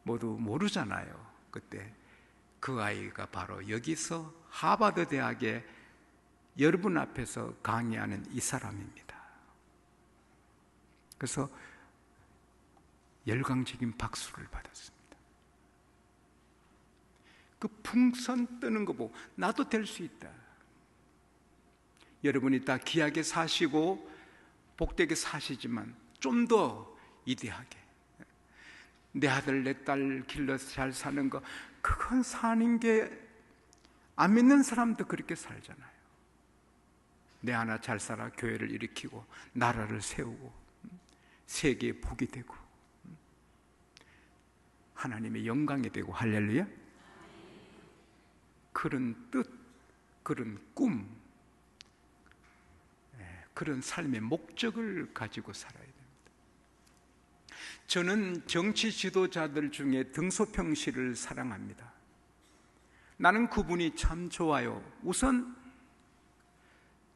모두 모르잖아요. 그때 그 아이가 바로 여기서 하버드 대학에 여러분 앞에서 강의하는 이 사람입니다. 그래서 열광적인 박수를 받았습니다. 그 풍선 뜨는 거 보고 나도 될 수 있다. 여러분이 다 귀하게 사시고 복되게 사시지만 좀 더 이대하게, 내 아들 내 딸 길러서 잘 사는 거, 그건 사는 게 안 믿는 사람도 그렇게 살잖아요. 내 하나 잘 살아 교회를 일으키고 나라를 세우고 세계에 복이 되고 하나님의 영광이 되고, 할렐루야. 그런 뜻, 그런 꿈, 그런 삶의 목적을 가지고 살아야 됩니다. 저는 정치 지도자들 중에 등소평 씨를 사랑합니다. 나는 그분이 참 좋아요. 우선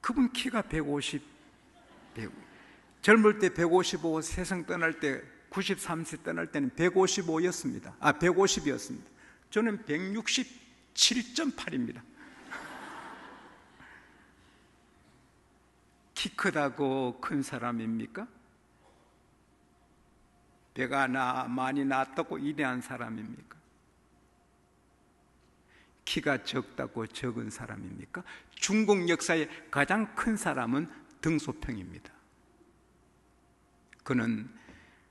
그분 키가 150, 젊을 때 155, 세상 떠날 때 93세 떠날 때는 155였습니다. 150이었습니다. 저는 167.8입니다. 키 크다고 큰 사람입니까? 배가 많이 났다고 이대한 사람입니까? 키가 적다고 적은 사람입니까? 중국 역사의 가장 큰 사람은 등소평입니다. 그는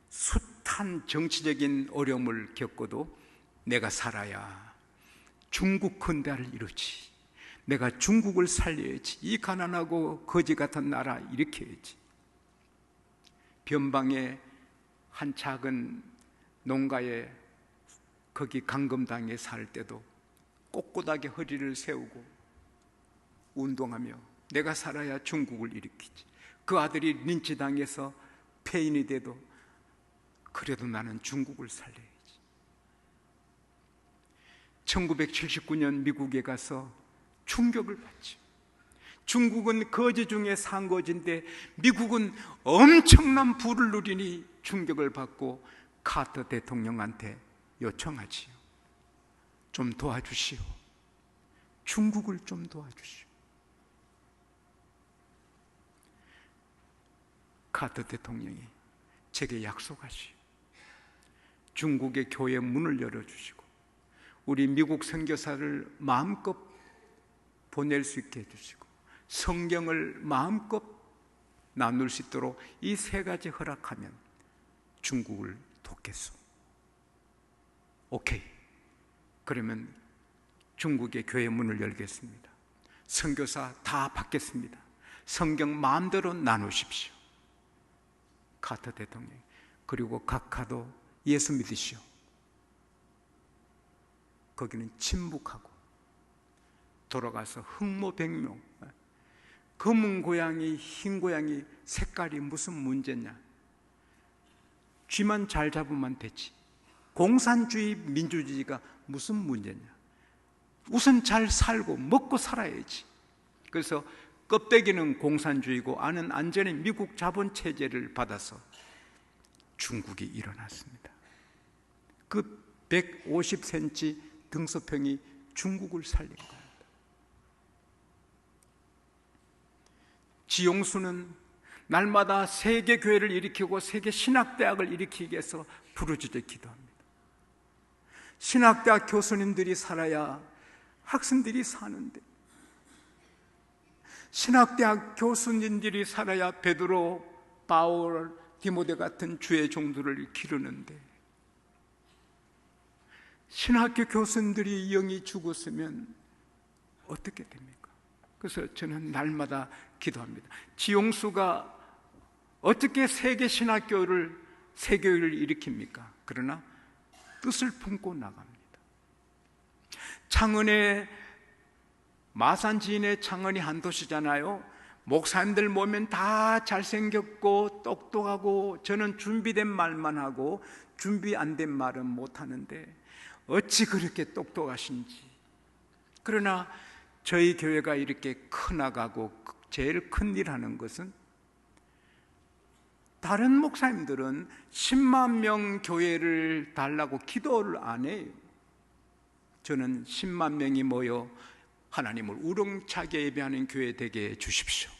숱한 정치적인 어려움을 겪고도 내가 살아야 중국 근대화를 이루지, 내가 중국을 살려야지, 이 가난하고 거지 같은 나라 일으켜야지. 변방의 한 작은 농가에 거기 강금당에 살 때도 꼿꼿하게 허리를 세우고 운동하며 내가 살아야 중국을 일으키지. 그 아들이 린치당해서 폐인이 돼도 그래도 나는 중국을 살려야지. 1979년 미국에 가서 충격을 받죠. 중국은 거지 중에 상거지인데 미국은 엄청난 부를 누리니 충격을 받고 카터 대통령한테 요청하지요. 좀 도와주시오. 중국을 좀 도와주시오. 카터 대통령이 제게 약속하시오. 중국의 교회 문을 열어주시고 우리 미국 선교사를 마음껏 보낼 수 있게 해주시고 성경을 마음껏 나눌 수 있도록 이 세 가지 허락하면 중국을 돕겠소. 오케이. 그러면 중국의 교회 문을 열겠습니다. 선교사 다 받겠습니다. 성경 마음대로 나누십시오. 카터 대통령. 그리고 각하도 예수 믿으시오. 거기는 침묵하고 돌아가서 흑모백묘, 검은 고양이, 흰 고양이 색깔이 무슨 문제냐? 쥐만 잘 잡으면 되지. 공산주의, 민주주의가 무슨 문제냐? 우선 잘 살고 먹고 살아야지. 그래서 껍데기는 공산주의고 안은 안전히 미국 자본 체제를 받아서 중국이 일어났습니다. 그 150cm 등소평이 중국을 살린 겁니다. 지용수는 날마다 세계 교회를 일으키고 세계 신학대학을 일으키기 위해서 부르짖어 기도합니다. 신학대학 교수님들이 살아야 학생들이 사는데, 신학대학 교수님들이 살아야 베드로, 바울, 디모데 같은 주의 종들을 기르는데 신학교 교수님들이 영이 죽었으면 어떻게 됩니까? 그래서 저는 날마다 기도합니다. 지용수가 어떻게 세계 신학교를 세교를 일으킵니까? 그러나 뜻을 품고 나갑니다. 창원의 마산 지인의 창원이 한 도시잖아요. 목사님들 모이면 다 잘생겼고 똑똑하고 저는 준비된 말만 하고 준비 안 된 말은 못하는데 어찌 그렇게 똑똑하신지. 그러나 저희 교회가 이렇게 커나가고 제일 큰 일 하는 것은 다른 목사님들은 10만 명 교회를 달라고 기도를 안 해요. 저는 10만 명이 모여 하나님을 우렁차게 예배하는 교회 되게 해 주십시오.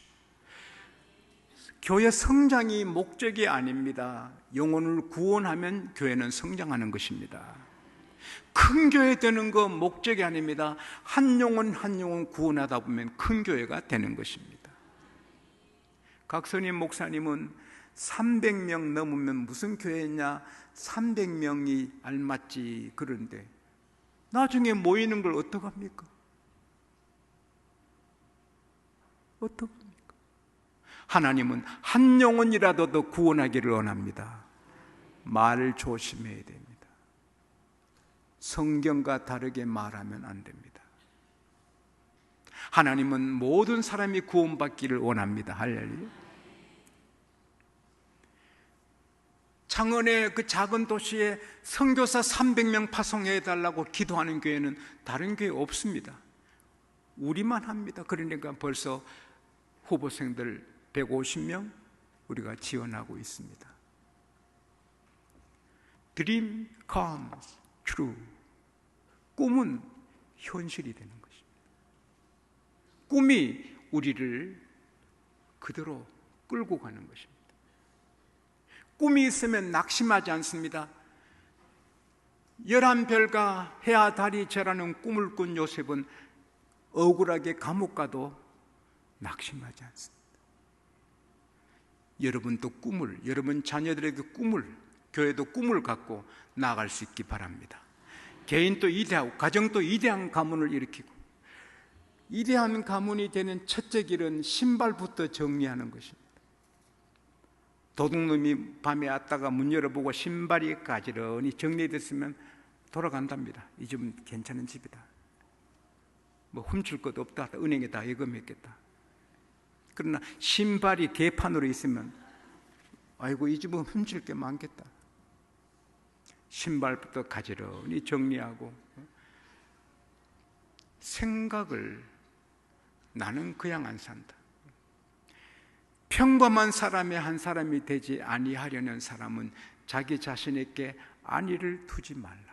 교회 성장이 목적이 아닙니다. 영혼을 구원하면 교회는 성장하는 것입니다. 큰 교회 되는 거 목적이 아닙니다. 한 영혼 한 영혼 구원하다 보면 큰 교회가 되는 것입니다. 각선임 목사님은 300명 넘으면 무슨 교회냐? 300명이 알맞지. 그런데 나중에 모이는 걸 어떡합니까? 어떡합니까? 하나님은 한 영혼이라도 더 구원하기를 원합니다. 말을 조심해야 됩니다. 성경과 다르게 말하면 안 됩니다. 하나님은 모든 사람이 구원받기를 원합니다. 할렐루야. 창원의 그 작은 도시에 선교사 300명 파송해달라고 기도하는 교회는 다른 교회 없습니다. 우리만 합니다. 그러니까 벌써 후보생들 150명 우리가 지원하고 있습니다. Dream comes true. 꿈은 현실이 되는 것입니다. 꿈이 우리를 그대로 끌고 가는 것입니다. 꿈이 있으면 낙심하지 않습니다. 11별과 해와 달이 재라는 꿈을 꾼 요셉은 억울하게 감옥 가도 낙심하지 않습니다. 여러분도 꿈을, 여러분 자녀들에게 꿈을, 교회도 꿈을 갖고 나아갈 수 있기 바랍니다. 개인도 이대하고 가정도 이대한 가문을 일으키고, 이대한 가문이 되는 첫째 길은 신발부터 정리하는 것입니다. 도둑놈이 밤에 왔다가 문 열어보고 신발이 가지런히 정리됐으면 돌아간답니다. 이 집은 괜찮은 집이다. 뭐 훔칠 것 없다. 은행에 다 예금했겠다. 그러나 신발이 개판으로 있으면 아이고 이 집은 훔칠 게 많겠다. 신발부터 가지런히 정리하고 생각을 나는 그냥 안 산다. 평범한 사람의 한 사람이 되지 아니하려는 사람은 자기 자신에게 안위를 두지 말라.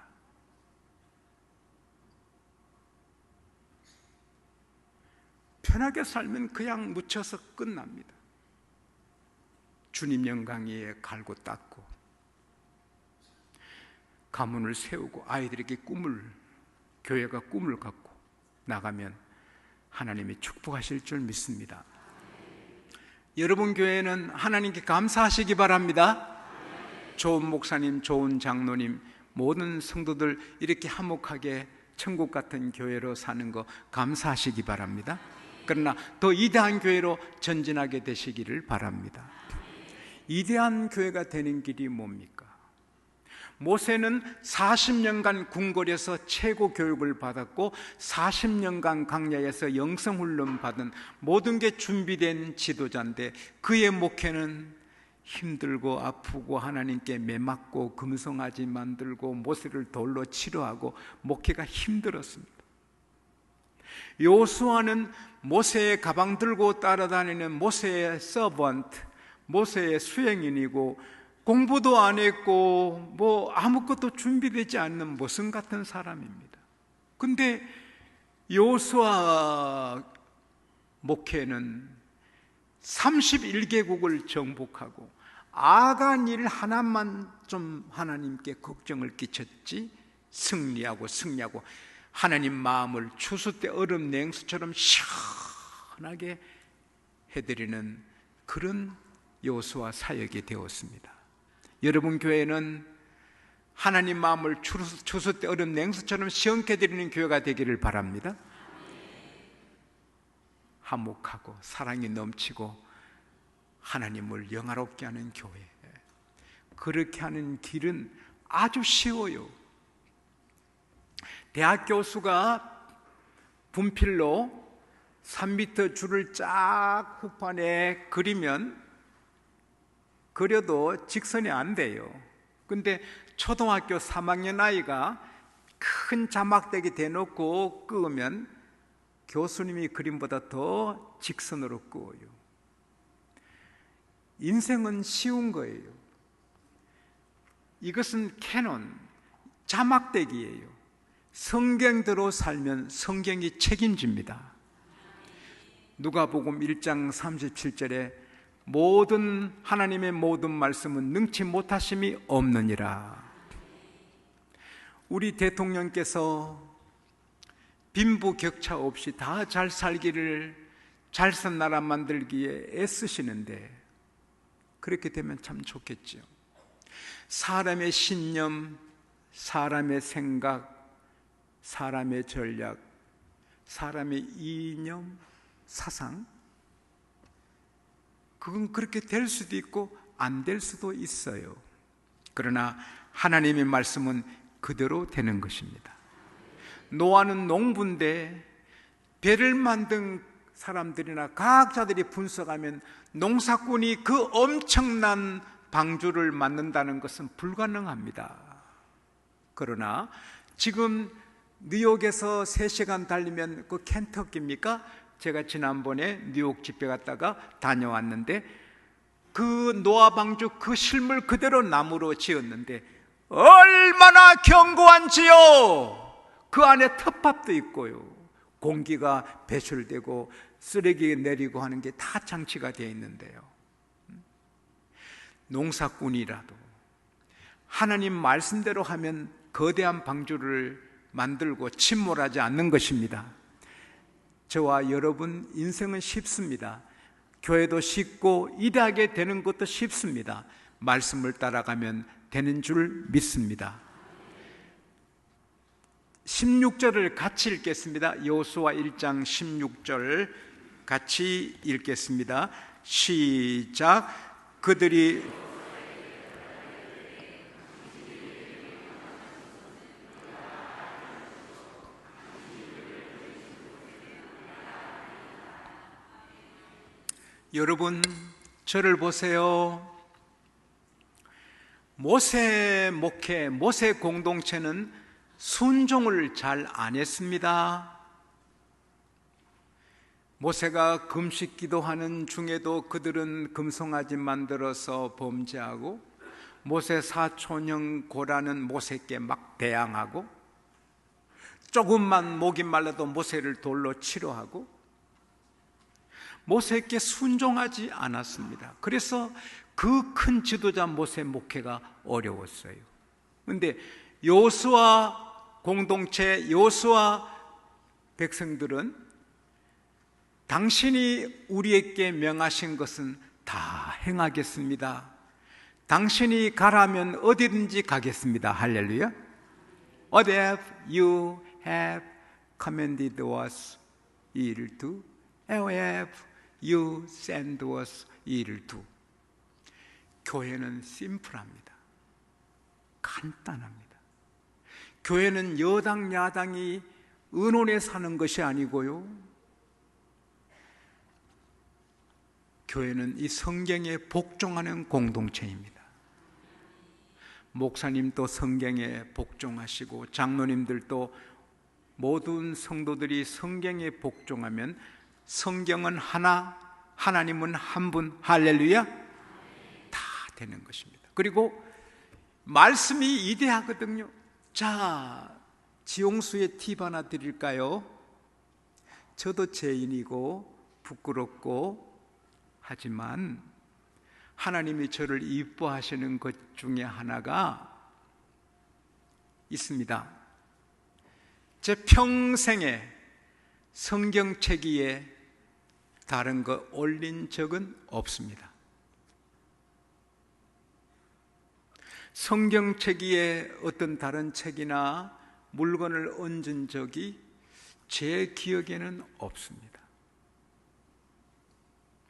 편하게 살면 그냥 묻혀서 끝납니다. 주님 영광 위에 갈고 닦고 가문을 세우고 아이들에게 꿈을, 교회가 꿈을 갖고 나가면 하나님이 축복하실 줄 믿습니다. 여러분 교회는 하나님께 감사하시기 바랍니다. 좋은 목사님, 좋은 장로님, 모든 성도들 이렇게 화목하게 천국 같은 교회로 사는 거 감사하시기 바랍니다. 그러나 더 위대한 교회로 전진하게 되시기를 바랍니다. 위대한 교회가 되는 길이 뭡니까? 모세는 40년간 궁궐에서 최고 교육을 받았고 40년간 광야에서 영성훈련 받은 모든 게 준비된 지도자인데 그의 목회는 힘들고 아프고 하나님께 매맞고 금송아지 만들고 모세를 돌로 치료하고 목회가 힘들었습니다. 요수아는 모세의 가방 들고 따라다니는 모세의 서번트, 모세의 수행인이고 공부도 안 했고 뭐 아무것도 준비되지 않는 모성 같은 사람입니다. 근데 요수아 목회는 31개국을 정복하고 악한 일 하나만 좀 하나님께 걱정을 끼쳤지 승리하고 하나님 마음을 추수 때 얼음 냉수처럼 시원하게 해드리는 그런 요수아 사역이 되었습니다. 여러분 교회는 하나님 마음을 추수 때 얼음 냉수처럼 시원케 드리는 교회가 되기를 바랍니다. 화목하고 사랑이 넘치고 하나님을 영화롭게 하는 교회, 그렇게 하는 길은 아주 쉬워요. 대학 교수가 분필로 3m 줄을 쫙 흑판에 그려도 직선이 안 돼요. 근데 초등학교 3학년 아이가 큰 자막대기 대놓고 끄으면 교수님이 그림보다 더 직선으로 그어요. 인생은 쉬운 거예요. 이것은 캐논, 자막대기예요. 성경대로 살면 성경이 책임집니다. 누가복음 1장 37절에 모든 하나님의 모든 말씀은 능치 못하심이 없느니라. 우리 대통령께서 빈부격차 없이 다 잘 살기를, 잘 산 나라 만들기에 애쓰시는데 그렇게 되면 참 좋겠죠. 사람의 신념, 사람의 생각, 사람의 전략, 사람의 이념, 사상, 그건 그렇게 될 수도 있고 안 될 수도 있어요. 그러나 하나님의 말씀은 그대로 되는 것입니다. 노아는 농부인데 배를 만든 사람들이나 과학자들이 분석하면 농사꾼이 그 엄청난 방주를 만든다는 것은 불가능합니다. 그러나 지금 뉴욕에서 3시간 달리면 그 켄터키입니까? 제가 지난번에 뉴욕 집회 갔다가 다녀왔는데 그 노아 방주 그 실물 그대로 나무로 지었는데 얼마나 견고한지요. 그 안에 텃밭도 있고요, 공기가 배출되고 쓰레기 내리고 하는 게 다 장치가 되어 있는데요, 농사꾼이라도 하나님 말씀대로 하면 거대한 방주를 만들고 침몰하지 않는 것입니다. 저와 여러분 인생은 쉽습니다. 교회도 쉽고 일하게 되는 것도 쉽습니다. 말씀을 따라가면 되는 줄 믿습니다. 16절을 같이 읽겠습니다. 여호수아 1장 16절 같이 읽겠습니다. 시작. 그들이 여러분 저를 보세요. 모세 목회, 모세 공동체는 순종을 잘 안 했습니다. 모세가 금식 기도하는 중에도 그들은 금송아지 만들어서 범죄하고, 모세 사촌형 고라는 모세께 막 대항하고, 조금만 목이 말라도 모세를 돌로 치료하고, 모세께 순종하지 않았습니다. 그래서 그 큰 지도자 모세 목회가 어려웠어요. 그런데 여호수아 공동체, 여호수아 백성들은 당신이 우리에게 명하신 것은 다 행하겠습니다. 당신이 가라면 어디든지 가겠습니다. 할렐루야. What have you have commanded us, 이를 do. Where have you sent us, 이를 do. 교회는 심플합니다. 간단합니다. 교회는 여당 야당이 의논해 사는 것이 아니고요, 교회는 이 성경에 복종하는 공동체입니다. 목사님도 성경에 복종하시고 장로님들도, 모든 성도들이 성경에 복종하면 성경은 하나, 하나님은 한 분, 할렐루야, 다 되는 것입니다. 그리고 말씀이 이대하거든요. 자, 지용수의 팁 하나 드릴까요? 저도 죄인이고 부끄럽고 하지만 하나님이 저를 이뻐하시는 것 중에 하나가 있습니다. 제 평생에 성경책 위에 다른 거 올린 적은 없습니다. 성경책 위에 다른 책이나 물건을 얹은 적이 제 기억에는 없습니다.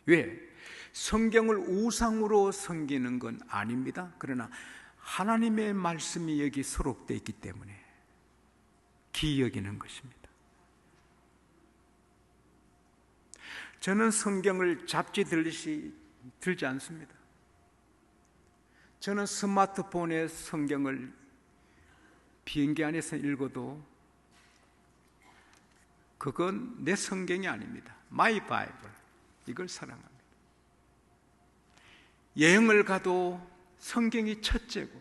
왜? 성경을 우상으로 섬기는 건 아닙니다. 그러나 하나님의 말씀이 여기 수록되어 있기 때문에 귀히 여기는 것입니다. 저는 성경을 잡지 들듯이 들지 않습니다. 저는 스마트폰에 성경을 비행기 안에서 읽어도 그건 내 성경이 아닙니다. My Bible. 이걸 사랑합니다. 여행을 가도 성경이 첫째고,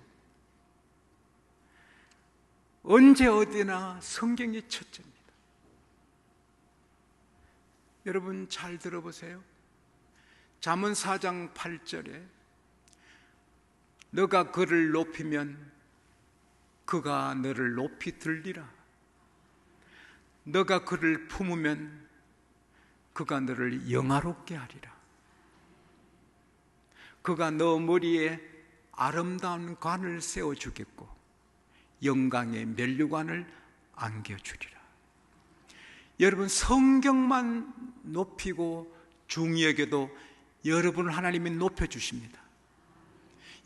언제 어디나 성경이 첫째입니다. 여러분 잘 들어보세요. 잠언 4장 8절에 너가 그를 높이면 그가 너를 높이 들리라. 너가 그를 품으면 그가 너를 영화롭게 하리라. 그가 너 머리에 아름다운 관을 세워주겠고 영광의 면류관을 안겨주리라. 여러분 성경만 높이고 중히 여겨도 여러분을 하나님이 높여주십니다.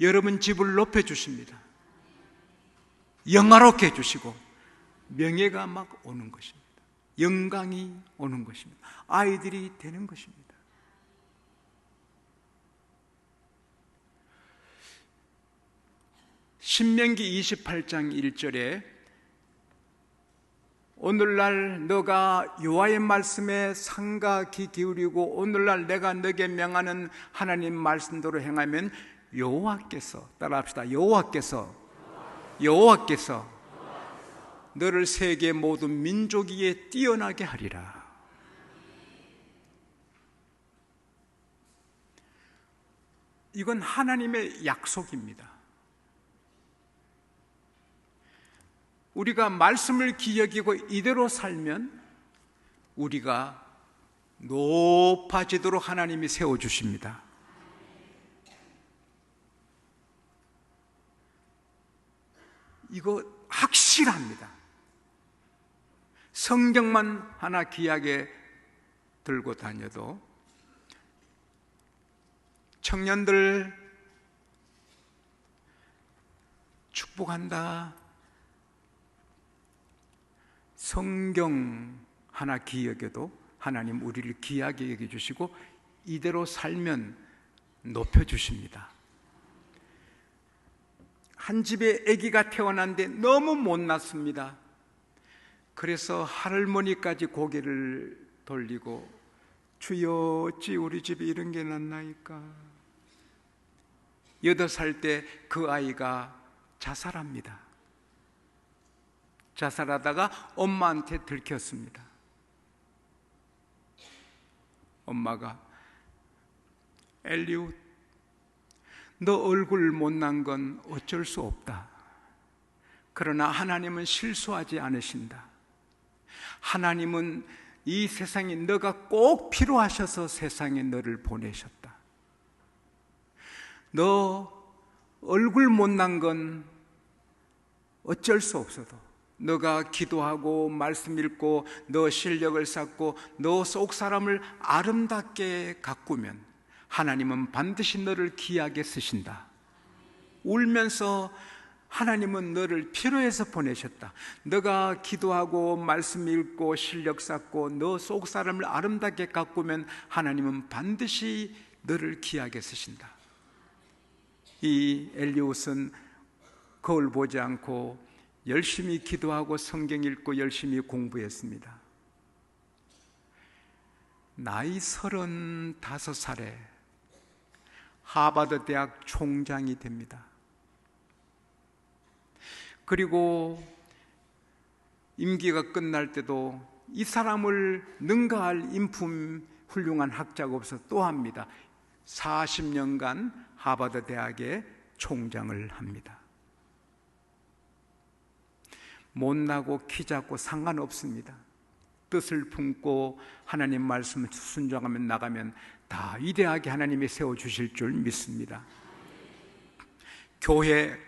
여러분 집을 높여주십니다. 영화롭게 해주시고 명예가 막 오는 것입니다. 영광이 오는 것입니다. 아이들이 되는 것입니다. 신명기 28장 1절에 오늘날 너가 여호와의 말씀에 상가 귀 기울이고 오늘날 내가 너에게 명하는 하나님 말씀대로 행하면 여호와께서, 따라합시다. 여호와께서 너를 세계 모든 민족 위에 뛰어나게 하리라. 이건 하나님의 약속입니다. 우리가 말씀을 귀히 여기고 이대로 살면 우리가 높아지도록 하나님이 세워주십니다. 이거 확실합니다. 성경만 하나 귀하게 들고 다녀도 청년들 축복한다. 성경 하나 귀히 여겨도 하나님 우리를 귀하게 여겨주시고 이대로 살면 높여주십니다. 한 집에 아기가 태어났는데 너무 못났습니다. 그래서 할머니까지 고개를 돌리고 주여 어찌 우리 집에 이런 게 났나이까. 8살 때 그 아이가 자살합니다. 자살하다가 엄마한테 들켰습니다. 엄마가 엘리웃, 너 얼굴 못난 건 어쩔 수 없다. 그러나 하나님은 실수하지 않으신다. 하나님은 이 세상에 너가 꼭 필요하셔서 세상에 너를 보내셨다. 너 얼굴 못난 건 어쩔 수 없어도 너가 기도하고 말씀 읽고 너 실력을 쌓고 너 속 사람을 아름답게 가꾸면 하나님은 반드시 너를 귀하게 쓰신다. 울면서 하나님은 너를 필요해서 보내셨다. 너가 기도하고 말씀 읽고 실력 쌓고 너 속 사람을 아름답게 가꾸면 하나님은 반드시 너를 귀하게 쓰신다. 이 엘리웃은 거울 보지 않고 열심히 기도하고 성경 읽고 열심히 공부했습니다. 나이 35살에 하버드 대학 총장이 됩니다. 그리고 임기가 끝날 때도 이 사람을 능가할 인품 훌륭한 학자가 없어서 또 합니다. 40년간 하버드 대학의 총장을 합니다. 못나고 키 작고 상관없습니다. 뜻을 품고 하나님 말씀을 순종하면 나가면 다 위대하게 하나님이 세워주실 줄 믿습니다. 교회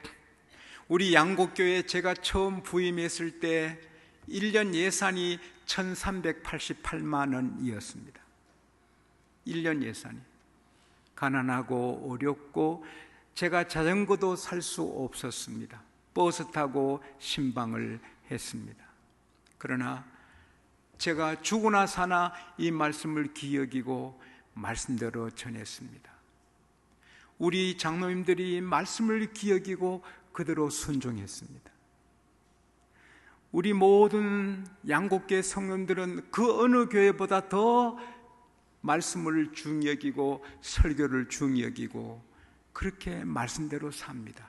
우리 양곡교회 제가 처음 부임했을 때 1년 예산이 1388만 원이었습니다. 1년 예산이. 가난하고 어렵고 제가 자전거도 살 수 없었습니다. 버스 타고 신방을 했습니다. 그러나 제가 죽으나 사나 이 말씀을 기억이고 말씀대로 전했습니다. 우리 장로님들이 말씀을 기억이고 그대로 순종했습니다. 우리 모든 양곡교회 성도들은 그 어느 교회보다 더 말씀을 중히 여기고 설교를 중히 여기고 그렇게 말씀대로 삽니다.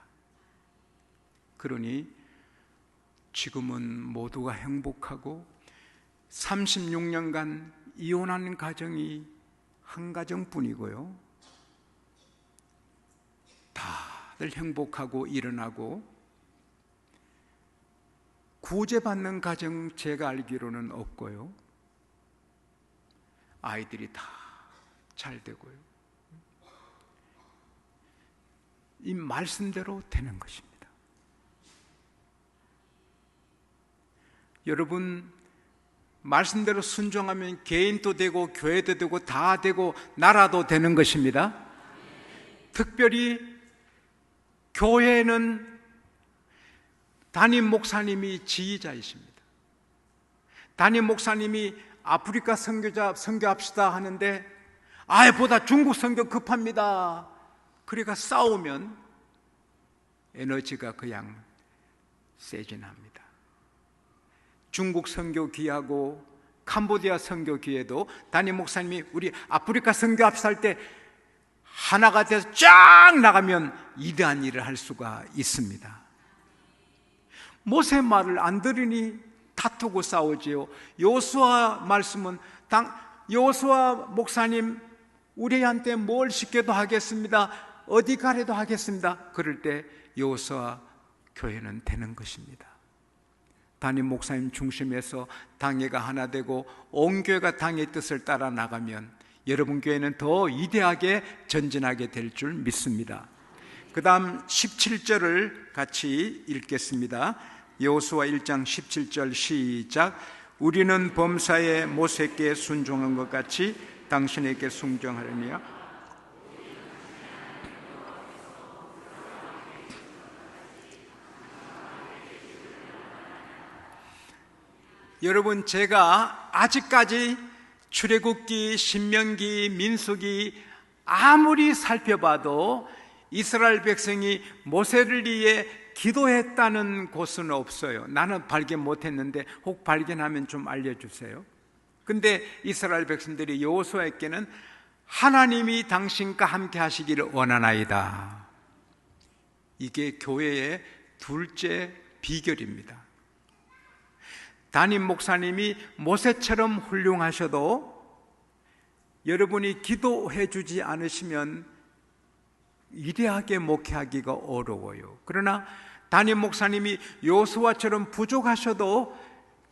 그러니 지금은 모두가 행복하고 36년간 이혼한 가정이 한 가정뿐이고요. 다들 행복하고 일어나고 구제받는 가정 제가 알기로는 없고요. 아이들이 다 잘 되고요. 이 말씀대로 되는 것입니다. 여러분, 말씀대로 순종하면 개인도 되고 교회도 되고 다 되고 나라도 되는 것입니다. 특별히 교회는 담임 목사님이 지휘자이십니다. 담임 목사님이 아프리카 선교합시다 하는데 보다 중국 선교 급합니다. 그러니까 싸우면 에너지가 그냥 세진합니다. 중국 선교 기하고 캄보디아 선교 기에도 담임 목사님이 우리 아프리카 선교합시다 할 때 하나가 돼서 쫙 나가면 위대한 일을 할 수가 있습니다. 모세 말을 안 들으니 다투고 싸우지요. 여호수아 말씀은 여호수아 목사님 우리한테 뭘 시켜도 하겠습니다. 어디 가래도 하겠습니다. 그럴 때 여호수아 교회는 되는 것입니다. 담임 목사님 중심에서 당회가 하나 되고 온 교회가 당의 뜻을 따라 나가면 여러분 교회는 더 위대하게 전진하게 될 줄 믿습니다. 그 다음 17절을 같이 읽겠습니다. 여호수아 1장 17절 시작. 우리는 범사에 모세께 순종한 것 같이 당신에게 순종하려니와. 여러분, 제가 아직까지 출애굽기, 신명기, 민수기 아무리 살펴봐도 이스라엘 백성이 모세를 위해 기도했다는 곳은 없어요. 나는 발견 못했는데 혹 발견하면 좀 알려주세요. 근데 이스라엘 백성들이 여호수아에게는 하나님이 당신과 함께 하시기를 원하나이다. 이게 교회의 둘째 비결입니다. 담임 목사님이 모세처럼 훌륭하셔도 여러분이 기도해 주지 않으시면 위대하게 목회하기가 어려워요. 그러나 담임 목사님이 여호수아처럼 부족하셔도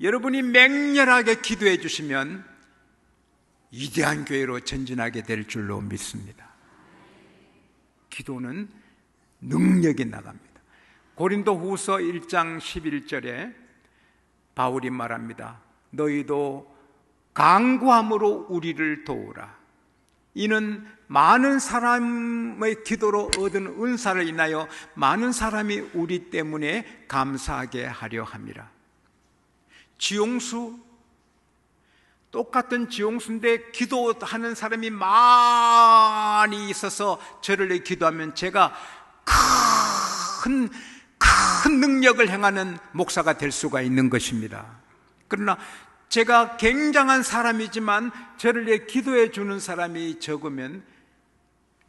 여러분이 맹렬하게 기도해 주시면 위대한 교회로 전진하게 될 줄로 믿습니다. 기도는 능력이 나갑니다. 고린도후서 1장 11절에 바울이 말합니다. 너희도 간구함으로 우리를 도우라. 이는 많은 사람의 기도로 얻은 은사를 인하여 많은 사람이 우리 때문에 감사하게 하려 함이라. 지용수, 똑같은 지용수인데 기도하는 사람이 많이 있어서 저를 위해 기도하면 제가 큰 능력을 행하는 목사가 될 수가 있는 것입니다. 그러나 제가 굉장한 사람이지만 저를 위해 기도해 주는 사람이 적으면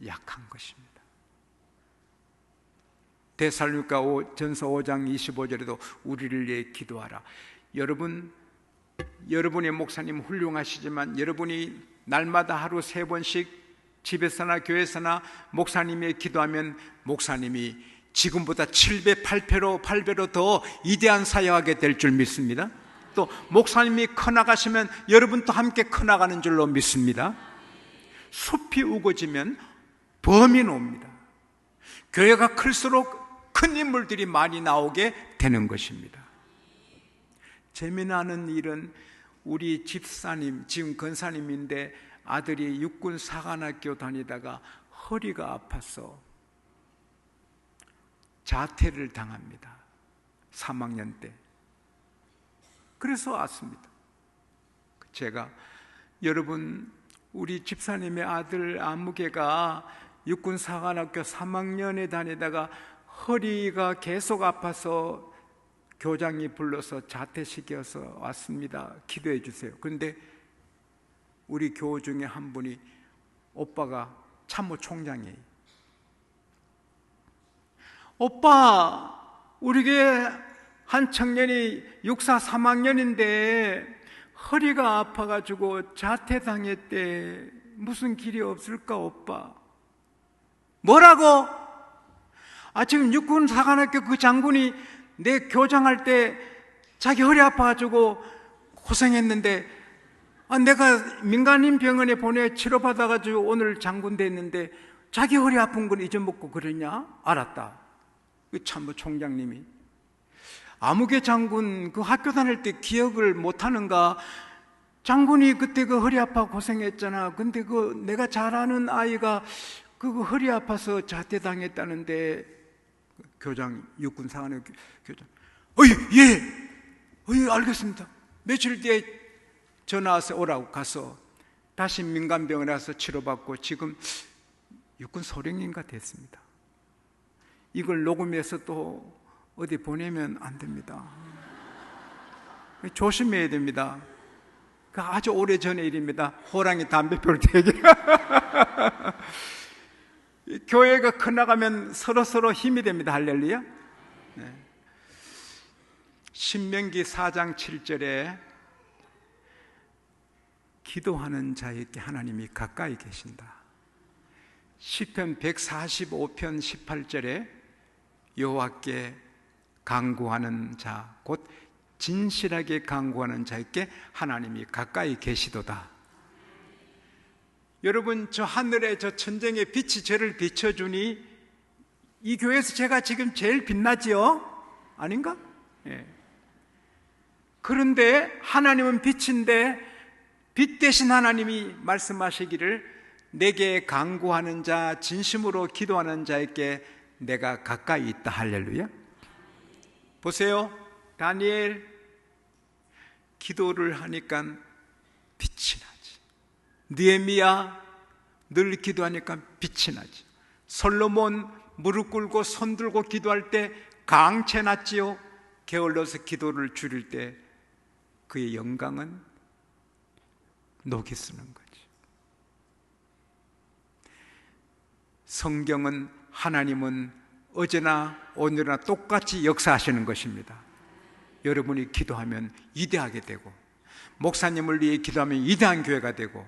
약한 것입니다. 데살로니가 전서 5장 25절에도 우리를 위해 기도하라. 여러분의 목사님 훌륭하시지만 여러분이 날마다 하루 3번씩 집에서나 교회에서나 목사님의 기도하면 목사님이 지금보다 7배, 8배로 더 위대한 사역하게 될 줄 믿습니다. 또 목사님이 커나가시면 여러분도 함께 커나가는 줄로 믿습니다. 숲이 우거지면 범이 옵니다. 교회가 클수록 큰 인물들이 많이 나오게 되는 것입니다. 재미나는 일은 우리 집사님, 지금 권사님인데 아들이 육군 사관학교 다니다가 허리가 아파서 자퇴를 당합니다. 3학년 때. 그래서 왔습니다. 제가 여러분, 우리 집사님의 아들 아무개가 육군 사관학교 3학년에 다니다가 허리가 계속 아파서 교장이 불러서 자퇴시켜서 왔습니다. 기도해 주세요. 그런데 우리 교우 중에 한 분이 오빠가 참모 총장이에요. 오빠, 우리 교회 한 청년이 육사 3학년인데 허리가 아파가지고 자퇴당했대. 무슨 길이 없을까 오빠? 뭐라고? 지금 육군 사관학교 그 장군이 내 교장할 때 자기 허리 아파가지고 고생했는데 내가 민간인 병원에 보내 치료받아가지고 오늘 장군 됐는데 자기 허리 아픈 걸 잊어먹고 그러냐? 알았다. 그 참모 총장님이 아무개 장군 그 학교 다닐 때 기억을 못하는가? 장군이 그때 그 허리 아파 고생했잖아. 근데 그 내가 잘 아는 아이가 그 허리 아파서 자퇴당했다는데 교장, 육군 사관의 교장, 예, 알겠습니다. 며칠 뒤에 전화 와서 오라고 가서 다시 민간병원에 와서 치료받고 지금 육군 소령인가 됐습니다. 이걸 녹음해서 또 어디 보내면 안 됩니다. 조심해야 됩니다. 그 아주 오래전의 일입니다. 호랑이 담배 피울 때 얘기. 교회가 커나가면 서로 힘이 됩니다. 할렐루야. 네. 신명기 4장 7절에 기도하는 자에게 하나님이 가까이 계신다. 시편 145편 18절에 여호와께 간구하는 자, 곧 진실하게 간구하는 자에게 하나님이 가까이 계시도다. 여러분, 저 하늘에 저 천정의 빛이 저를 비춰주니 이 교회에서 제가 지금 제일 빛나지요? 아닌가? 예. 그런데 하나님은 빛인데 빛 대신 하나님이 말씀하시기를 내게 간구하는 자, 진심으로 기도하는 자에게 내가 가까이 있다. 할렐루야. 보세요, 다니엘 기도를 하니까 빛이 나지. 느헤미야 늘 기도하니까 빛이 나지. 솔로몬 무릎 꿇고 손 들고 기도할 때 강채 났지요. 게을러서 기도를 줄일 때 그의 영광은 녹이 쓰는 거지. 성경은 하나님은 어제나 오늘이나 똑같이 역사하시는 것입니다. 여러분이 기도하면 위대하게 되고, 목사님을 위해 기도하면 위대한 교회가 되고,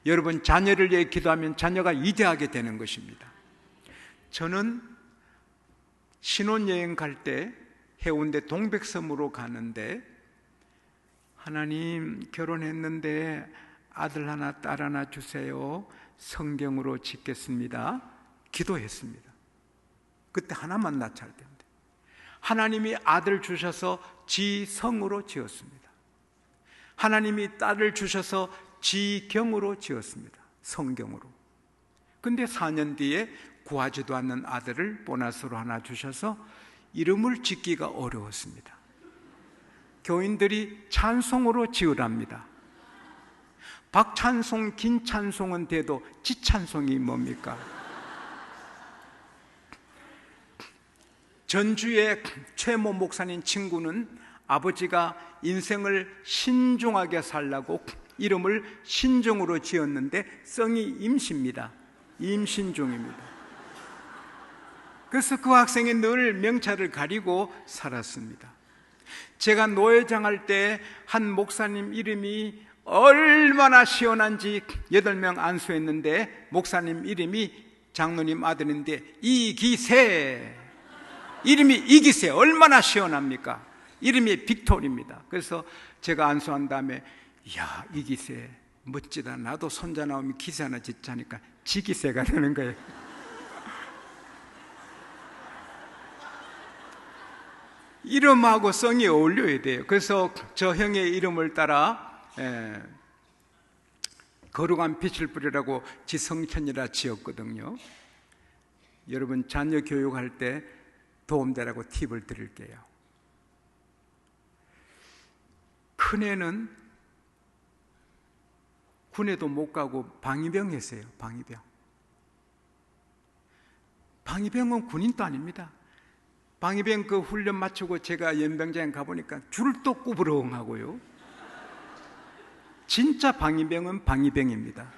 여러분 자녀를 위해 기도하면 자녀가 위대하게 되는 것입니다. 저는 신혼여행 갈 때 해운대 동백섬으로 가는데, 하나님 결혼했는데 아들 하나 딸 하나 주세요. 성경으로 짓겠습니다. 기도했습니다. 그때 하나만 낳자할 때인데 하나님이 아들 주셔서 지성으로 지었습니다. 하나님이 딸을 주셔서 지경으로 지었습니다. 성경으로. 근데 4년 뒤에 구하지도 않는 아들을 보너스로 하나 주셔서 이름을 짓기가 어려웠습니다. 교인들이 찬송으로 지으랍니다. 박찬송, 김찬송은 돼도 지찬송이 뭡니까? 전주의 최모 목사님 친구는 아버지가 인생을 신중하게 살라고 이름을 신중으로 지었는데 성이 임시입니다. 임신중입니다. 그래서 그 학생이 늘 명찰을 가리고 살았습니다. 제가 노회장 할 때 한 목사님 이름이 얼마나 시원한지 8명 안수했는데 목사님 이름이 장로님 아들인데 이기세, 이름이 이기세. 얼마나 시원합니까? 이름이 빅토리입니다. 그래서 제가 안수한 다음에 이야, 이기세 멋지다. 나도 손자 나오면 기세 하나 짓자니까 지기세가 되는 거예요. 이름하고 성이 어울려야 돼요. 그래서 저 형의 이름을 따라 거룩한 빛을 뿌리라고 지성천이라 지었거든요. 여러분 자녀 교육할 때 도움되라고 팁을 드릴게요. 큰애는 군에도 못 가고 방위병 했어요. 방위병. 방위병은 군인도 아닙니다. 방위병 그 훈련 마치고 제가 연병장에 가보니까 줄도 꾸부렁 하고요. 진짜 방위병은 방위병입니다.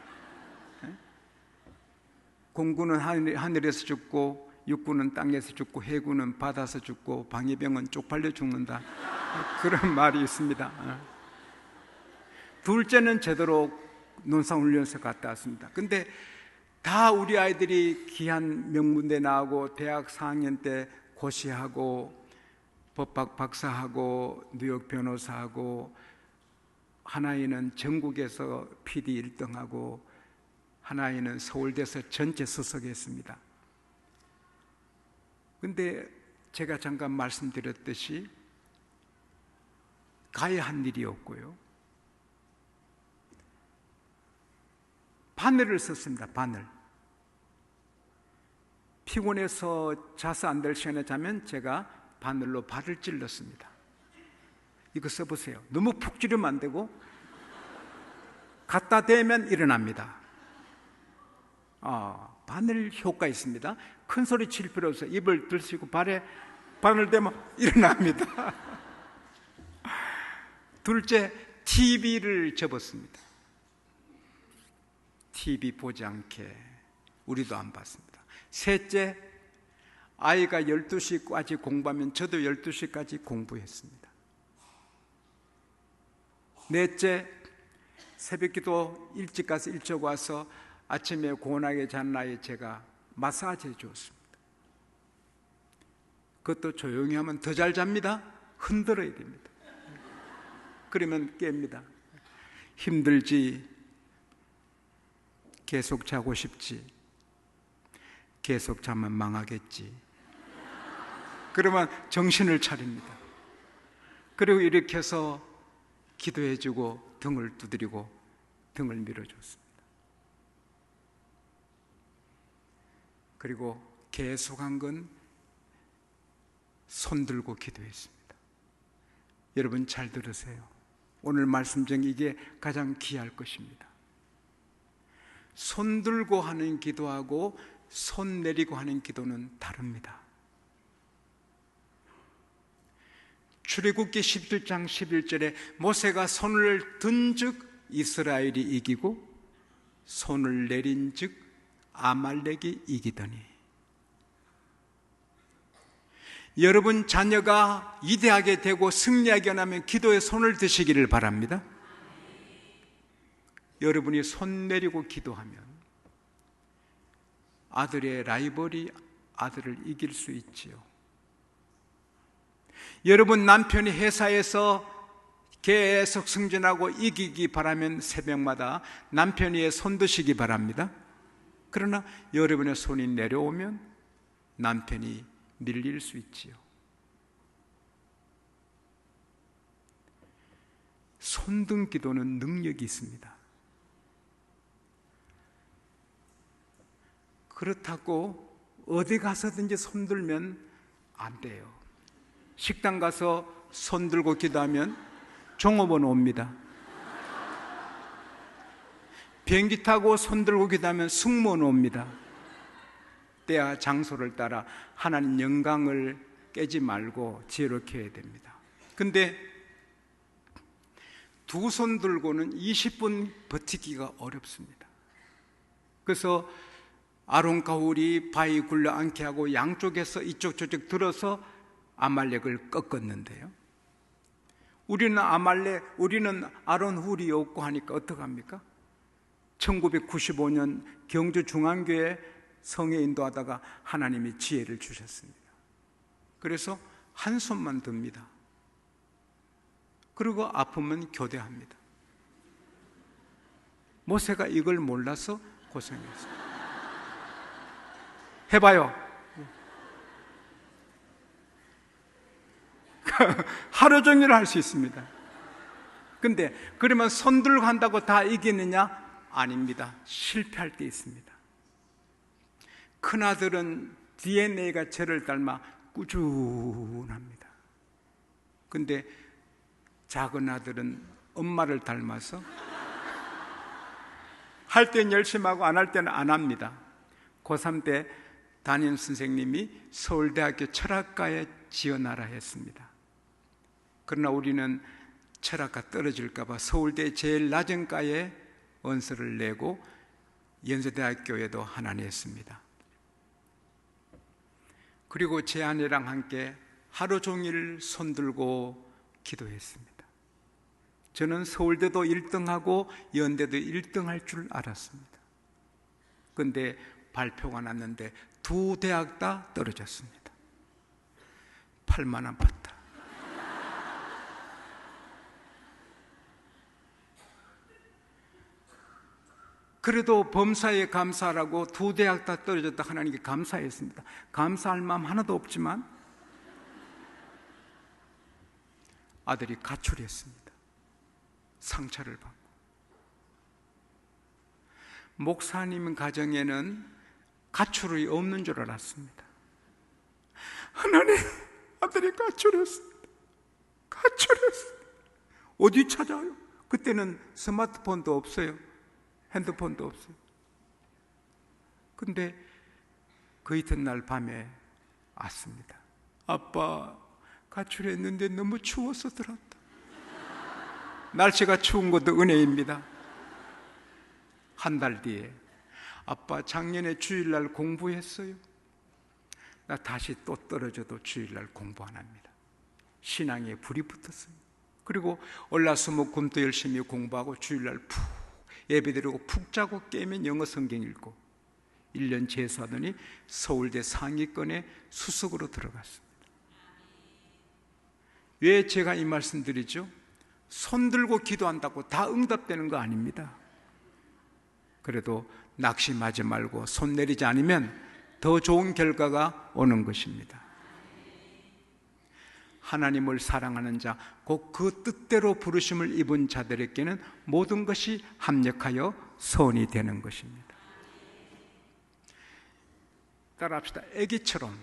공군은 하늘에서 죽고 육군은 땅에서 죽고 해군은 바다에서 죽고 방위병은 쪽팔려 죽는다, 그런 말이 있습니다. 둘째는 제대로 논산훈련소 갔다 왔습니다. 근데 다 우리 아이들이 귀한 명문대 나오고 대학 4학년 때 고시하고 법학 박사하고 뉴욕 변호사하고, 하나이는 전국에서 PD 1등하고 하나이는 서울대에서 전체 수석했습니다. 근데 제가 잠깐 말씀드렸듯이 가야 한 일이 없고요. 바늘을 썼습니다. 바늘. 피곤해서 자서 안 될 시간에 자면 제가 바늘로 발을 찔렀습니다. 이거 써보세요. 너무 푹 찌르면 안 되고 갖다 대면 일어납니다. 바늘 효과 있습니다. 큰 소리 칠 필요 없어요. 입을 들시고 발에 바늘 대면 일어납니다. 둘째, TV를 접었습니다. TV 보지 않게 우리도 안 봤습니다. 셋째, 아이가 12시까지 공부하면 저도 12시까지 공부했습니다. 넷째, 새벽기도 일찍 가서 일찍 와서 아침에 고운하게 잔 아이 제가 마사지 해주었습니다. 그것도 조용히 하면 더 잘 잡니다. 흔들어야 됩니다. 그러면 깹니다. 힘들지, 계속 자고 싶지, 계속 자면 망하겠지, 그러면 정신을 차립니다. 그리고 일으켜서 기도해주고 등을 두드리고 등을 밀어줬습니다. 그리고 계속한 건 손 들고 기도했습니다. 여러분 잘 들으세요. 오늘 말씀 중 이게 가장 귀할 것입니다. 손 들고 하는 기도하고 손 내리고 하는 기도는 다릅니다. 출애굽기 17장 11절에 모세가 손을 든즉 이스라엘이 이기고 손을 내린즉 아말렉이 이기더니. 여러분 자녀가 위대하게 되고 승리하게 하면 기도에 손을 드시기를 바랍니다. 여러분이 손 내리고 기도하면 아들의 라이벌이 아들을 이길 수 있지요. 여러분 남편이 회사에서 계속 승진하고 이기기 바라면 새벽마다 남편이 손 드시기 바랍니다. 그러나 여러분의 손이 내려오면 남편이 밀릴 수 있지요. 손등 기도는 능력이 있습니다. 그렇다고 어디 가서든지 손 들면 안 돼요. 식당 가서 손 들고 기도하면 종업원 옵니다. 비행기 타고 손 들고 기도하면 승무원 옵니다. 때와 장소를 따라 하나님 영광을 깨지 말고 지혜롭게 해야 됩니다. 근데 두 손 들고는 20분 버티기가 어렵습니다. 그래서 아론과 훌이 바위 굴러 앉게 하고 양쪽에서 이쪽 저쪽 들어서 아말렉을 꺾었는데요. 우리는 아론 훌이 없고 하니까 어떡합니까? 1995년 경주 중앙교회 성에 인도하다가 하나님이 지혜를 주셨습니다. 그래서 한 손만 듭니다. 그리고 아프면 교대합니다. 모세가 이걸 몰라서 고생했어요. 해봐요. 하루 종일 할 수 있습니다. 근데 그러면 손 들고 한다고 다 이기느냐? 아닙니다. 실패할 때 있습니다. 큰아들은 DNA가 저를 닮아 꾸준합니다. 근데 작은 아들은 엄마를 닮아서 할 땐 열심히 하고 안 할 때는 안 합니다. 고3 때 담임 선생님이 서울대학교 철학과에 지원하라 했습니다. 그러나 우리는 철학과 떨어질까 봐 서울대 제일 낮은 과에 원서를 내고 연세대학교에도 하나 냈습니다. 그리고 제 아내랑 함께 하루 종일 손들고 기도했습니다. 저는 서울대도 1등하고 연대도 1등할 줄 알았습니다. 그런데 발표가 났는데 두 대학 다 떨어졌습니다. 8만 원 받다. 그래도 범사에 감사하라고 두 대학 다 떨어졌다 하나님께 감사했습니다. 감사할 마음 하나도 없지만 아들이 가출했습니다. 상처를 받고. 목사님 가정에는 가출이 없는 줄 알았습니다. 하나님, 아들이 가출했습니다. 가출했어요. 어디 찾아요? 그때는 스마트폰도 없어요. 핸드폰도 없어요. 근데 그 이튿날 밤에 왔습니다. 아빠, 가출했는데 너무 추워서 들었다. 날씨가 추운 것도 은혜입니다. 한 달 뒤에 아빠, 작년에 주일날 공부했어요. 나 다시 또 떨어져도 주일날 공부 안 합니다. 신앙에 불이 붙었어요. 그리고 월화수목금도 열심히 공부하고 주일날 푹 예배드리고 푹 자고 깨면 영어 성경 읽고 1년 재수하더니 서울대 상위권에 수석으로 들어갔습니다. 왜 제가 이 말씀 드리죠? 손 들고 기도한다고 다 응답되는 거 아닙니다. 그래도 낙심하지 말고 손 내리지 않으면 더 좋은 결과가 오는 것입니다. 하나님을 사랑하는 자, 곧 그 뜻대로 부르심을 입은 자들에게는 모든 것이 합력하여 선이 되는 것입니다. 따라합시다. 애기처럼.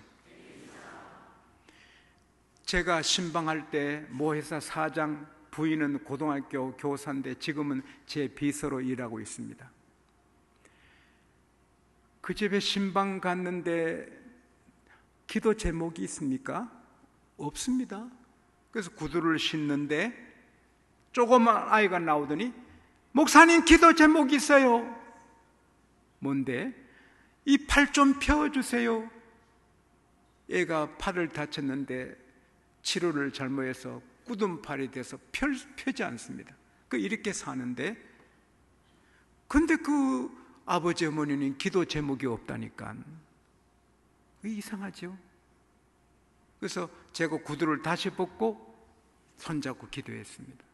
제가 신방할 때 모회사 사장, 부인은 고등학교 교사인데 지금은 제 비서로 일하고 있습니다. 그 집에 신방 갔는데 기도 제목이 있습니까? 없습니다. 그래서 구두를 신는데 조그만 아이가 나오더니 목사님 기도 제목이 있어요. 뭔데? 이 팔 좀 펴주세요. 애가 팔을 다쳤는데 치료를 잘못해서 굳은 팔이 돼서 펴지 않습니다. 이렇게 사는데 근데 그 아버지 어머니는 기도 제목이 없다니까. 이상하죠? 그래서 제가 구두를 다시 벗고 손잡고 기도했습니다.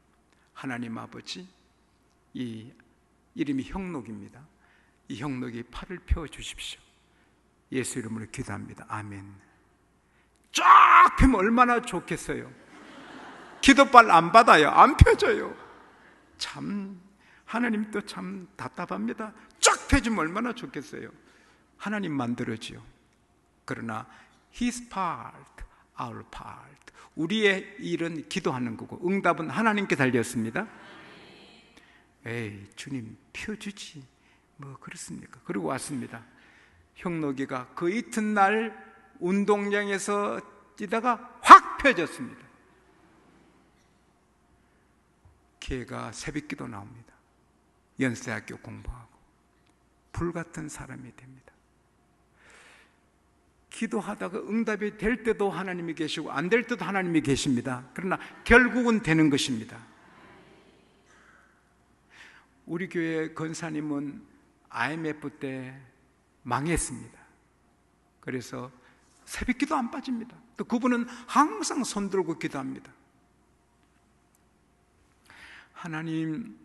하나님 아버지, 이 이름이 형록입니다. 이 형록이 팔을 펴주십시오. 예수 이름으로 기도합니다. 아멘. 쫙 펴면 얼마나 좋겠어요. 기도빨 안 받아요. 안 펴져요. 참 하나님도 참 답답합니다. 쫙 펴주면 얼마나 좋겠어요. 하나님 만들어지요. 그러나 His part, our part. 우리의 일은 기도하는 거고 응답은 하나님께 달렸습니다. 에이, 주님 펴주지 뭐 그렇습니까? 그리고 왔습니다. 형록이가 그 이튿날 운동장에서 뛰다가 확 펴졌습니다. 걔가 새벽기도 나옵니다. 연세대학교 공부하고 불같은 사람이 됩니다. 기도하다가 응답이 될 때도 하나님이 계시고 안 될 때도 하나님이 계십니다. 그러나 결국은 되는 것입니다. 우리 교회 권사님은 IMF 때 망했습니다. 그래서 새벽기도 안 빠집니다. 또 그분은 항상 손 들고 기도합니다. 하나님,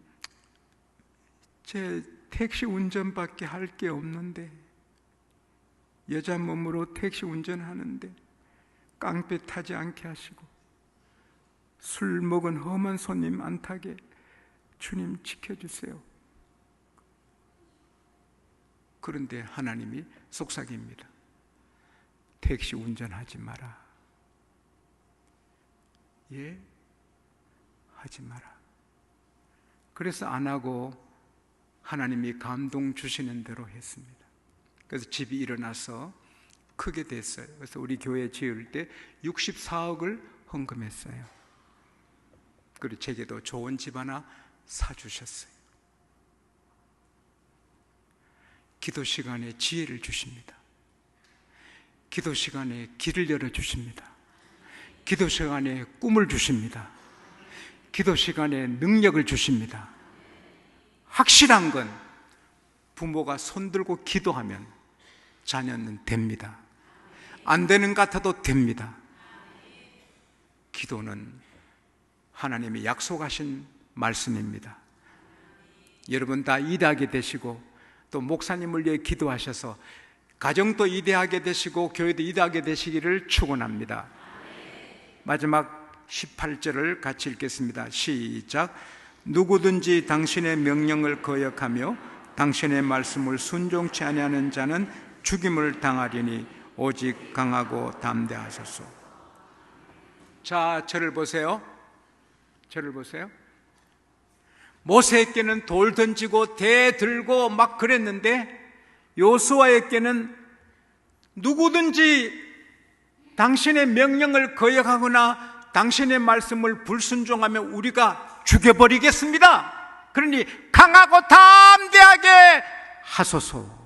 제 택시 운전밖에 할 게 없는데 여자 몸으로 택시 운전하는데 깡패 타지 않게 하시고 술 먹은 험한 손님 안 타게 주님 지켜주세요. 그런데 하나님이 속삭입니다. 택시 운전하지 마라. 예? 하지 마라. 그래서 안 하고 하나님이 감동 주시는 대로 했습니다. 그래서 집이 일어나서 크게 됐어요. 그래서 우리 교회 지을 때 64억을 헌금했어요. 그리고 제게도 좋은 집 하나 사주셨어요. 기도 시간에 지혜를 주십니다. 기도 시간에 길을 열어주십니다. 기도 시간에 꿈을 주십니다. 기도 시간에 능력을 주십니다. 확실한 건 부모가 손들고 기도하면 자녀는 됩니다. 안 되는 것 같아도 됩니다. 기도는 하나님이 약속하신 말씀입니다. 여러분 다 이대하게 되시고 또 목사님을 위해 기도하셔서 가정도 이대하게 되시고 교회도 이대하게 되시기를 축원합니다. 마지막 18절을 같이 읽겠습니다. 시작. 누구든지 당신의 명령을 거역하며 당신의 말씀을 순종치 아니하는 자는 죽임을 당하리니 오직 강하고 담대하소서. 자, 저를 보세요. 저를 보세요. 모세에게는 돌 던지고 대 들고 막 그랬는데 여호수아에게는 누구든지 당신의 명령을 거역하거나 당신의 말씀을 불순종하면 우리가 죽여버리겠습니다. 그러니 강하고 담대하게 하소서.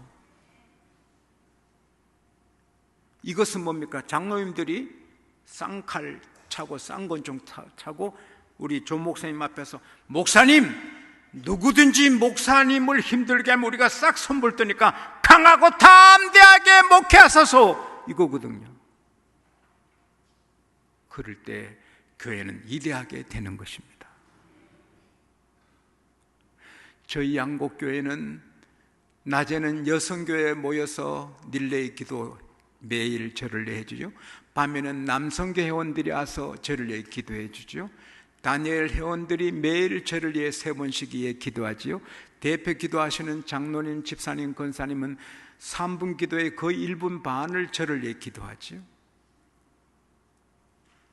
이것은 뭡니까? 장로님들이 쌍칼 차고 쌍권총 차고 우리 조 목사님 앞에서 목사님 누구든지 목사님을 힘들게 하면 우리가 싹 손볼 테니까 강하고 담대하게 목회하소서 이거거든요. 그럴 때 교회는 이대하게 되는 것입니다. 저희 양곡교회는 낮에는 여성교회에 모여서 릴레이 기도 매일 절을 해주죠. 밤에는 남성교 회원들이 와서 절을 위해 기도해 주죠. 다니엘 회원들이 매일 절을 위해 3번씩 위해 기도하지요. 대표 기도하시는 장로님, 집사님, 권사님은 3분 기도에 거의 1분 반을 절을 위해 기도하지요.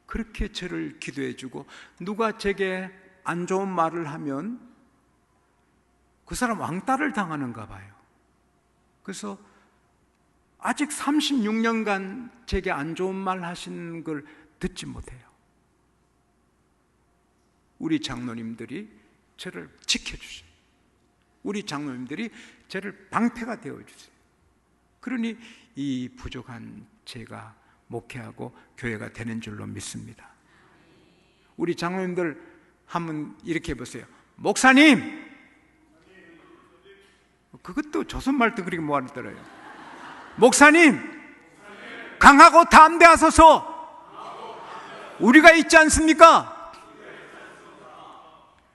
그렇게 절을 기도해 주고 누가 제게 안 좋은 말을 하면 그 사람 왕따를 당하는가 봐요. 그래서 아직 36년간 제게 안 좋은 말 하시는 걸 듣지 못해요. 우리 장로님들이 저를 지켜주세요. 우리 장로님들이 저를 방패가 되어주세요. 그러니 이 부족한 제가 목회하고 교회가 되는 줄로 믿습니다. 우리 장로님들 한번 이렇게 해보세요. 목사님! 그것도 조선말도 그렇게 뭐하더래요. 목사님! 강하고 담대하소서! 우리가 있지 않습니까?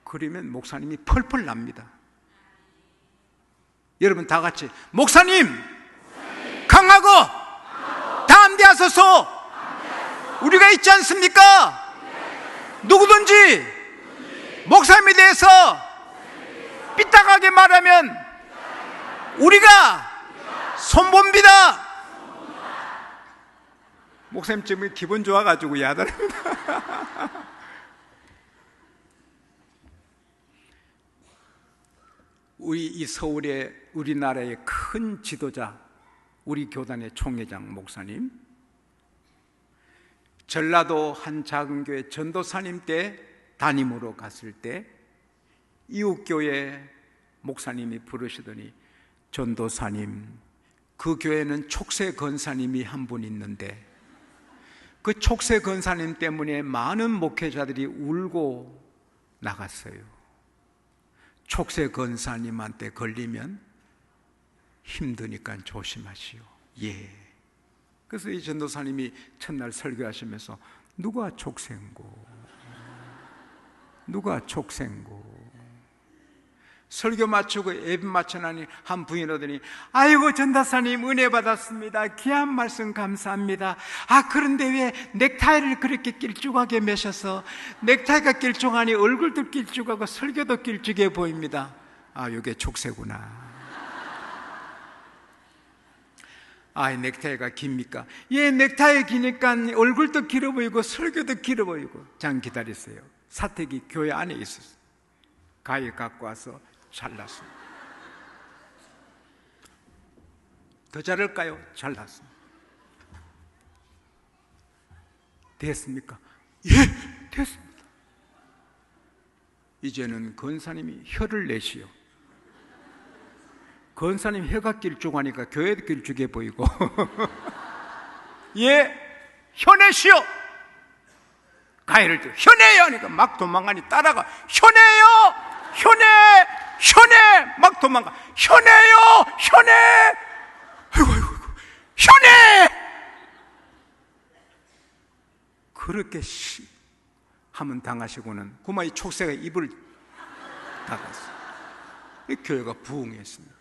그러면 목사님이 펄펄 납니다. 여러분 다 같이 목사님! 강하고 담대하소서! 우리가 있지 않습니까? 누구든지 목사님에 대해서 삐딱하게 말하면 우리가 손봅니다. 목사님 지금 기분 좋아가지고 야단합니다. 우리 이 서울의 우리나라의 큰 지도자, 우리 교단의 총회장 목사님, 전라도 한 작은 교회 전도사님 때 담임으로 갔을 때 이웃교회 목사님이 부르시더니 전도사님, 그 교회는 촉새 권사님이 한 분 있는데 그 촉새 권사님 때문에 많은 목회자들이 울고 나갔어요. 촉새 권사님한테 걸리면 힘드니까 조심하시오. 예. 그래서 이 전도사님이 첫날 설교하시면서 누가 촉새인고? 누가 촉새인고? 설교 마치고 예배 마쳐나니 한 부인 오더니 아이고 전도사님 은혜 받았습니다. 귀한 말씀 감사합니다. 그런데 왜 넥타이를 그렇게 길쭉하게 매셔서 넥타이가 길쭉하니 얼굴도 길쭉하고 설교도 길쭉해 보입니다. 이게 족쇄구나. 넥타이가 깁니까? 예, 넥타이 기니까 얼굴도 길어 보이고 설교도 길어 보이고. 잠 기다리세요. 사택이 교회 안에 있었어요. 가위 갖고 와서 잘랐어요. 더 자를까요? 잘랐어요. 됐습니까? 예, 됐습니다. 이제는 권사님이 혀를 내시오. 권사님 혀가 길쭉하니까 교회도 길쭉해 보이고 예, 혀내시오. 가위를 들고 혀내요 하니까 막 도망가니 따라가 혀내요, 혀내 막 도망가 혀내요, 아이고 혀내. 그렇게 하면 당하시고는 그만 이 촉새가 입을 닫았어요. 교회가 부흥했습니다.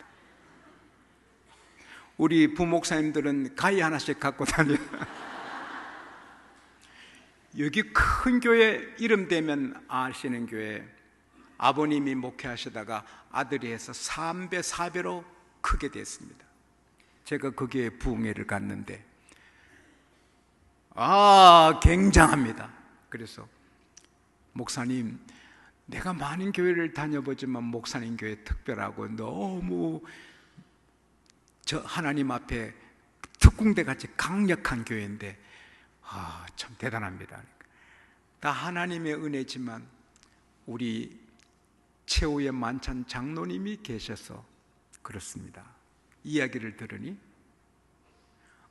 우리 부목사님들은 가위 하나씩 갖고 다녀요. 여기 큰 교회 이름 되면 아시는 교회, 아버님이 목회하시다가 아들이 해서 3배 4배로 크게 됐습니다. 제가 그 교회 부흥회를 갔는데 굉장합니다. 그래서 목사님, 내가 많은 교회를 다녀보지만 목사님 교회 특별하고 너무 하나님 앞에 특공대 같이 강력한 교회인데 참 대단합니다. 다 하나님의 은혜지만 우리 최후의 만찬 장로님이 계셔서 그렇습니다. 이야기를 들으니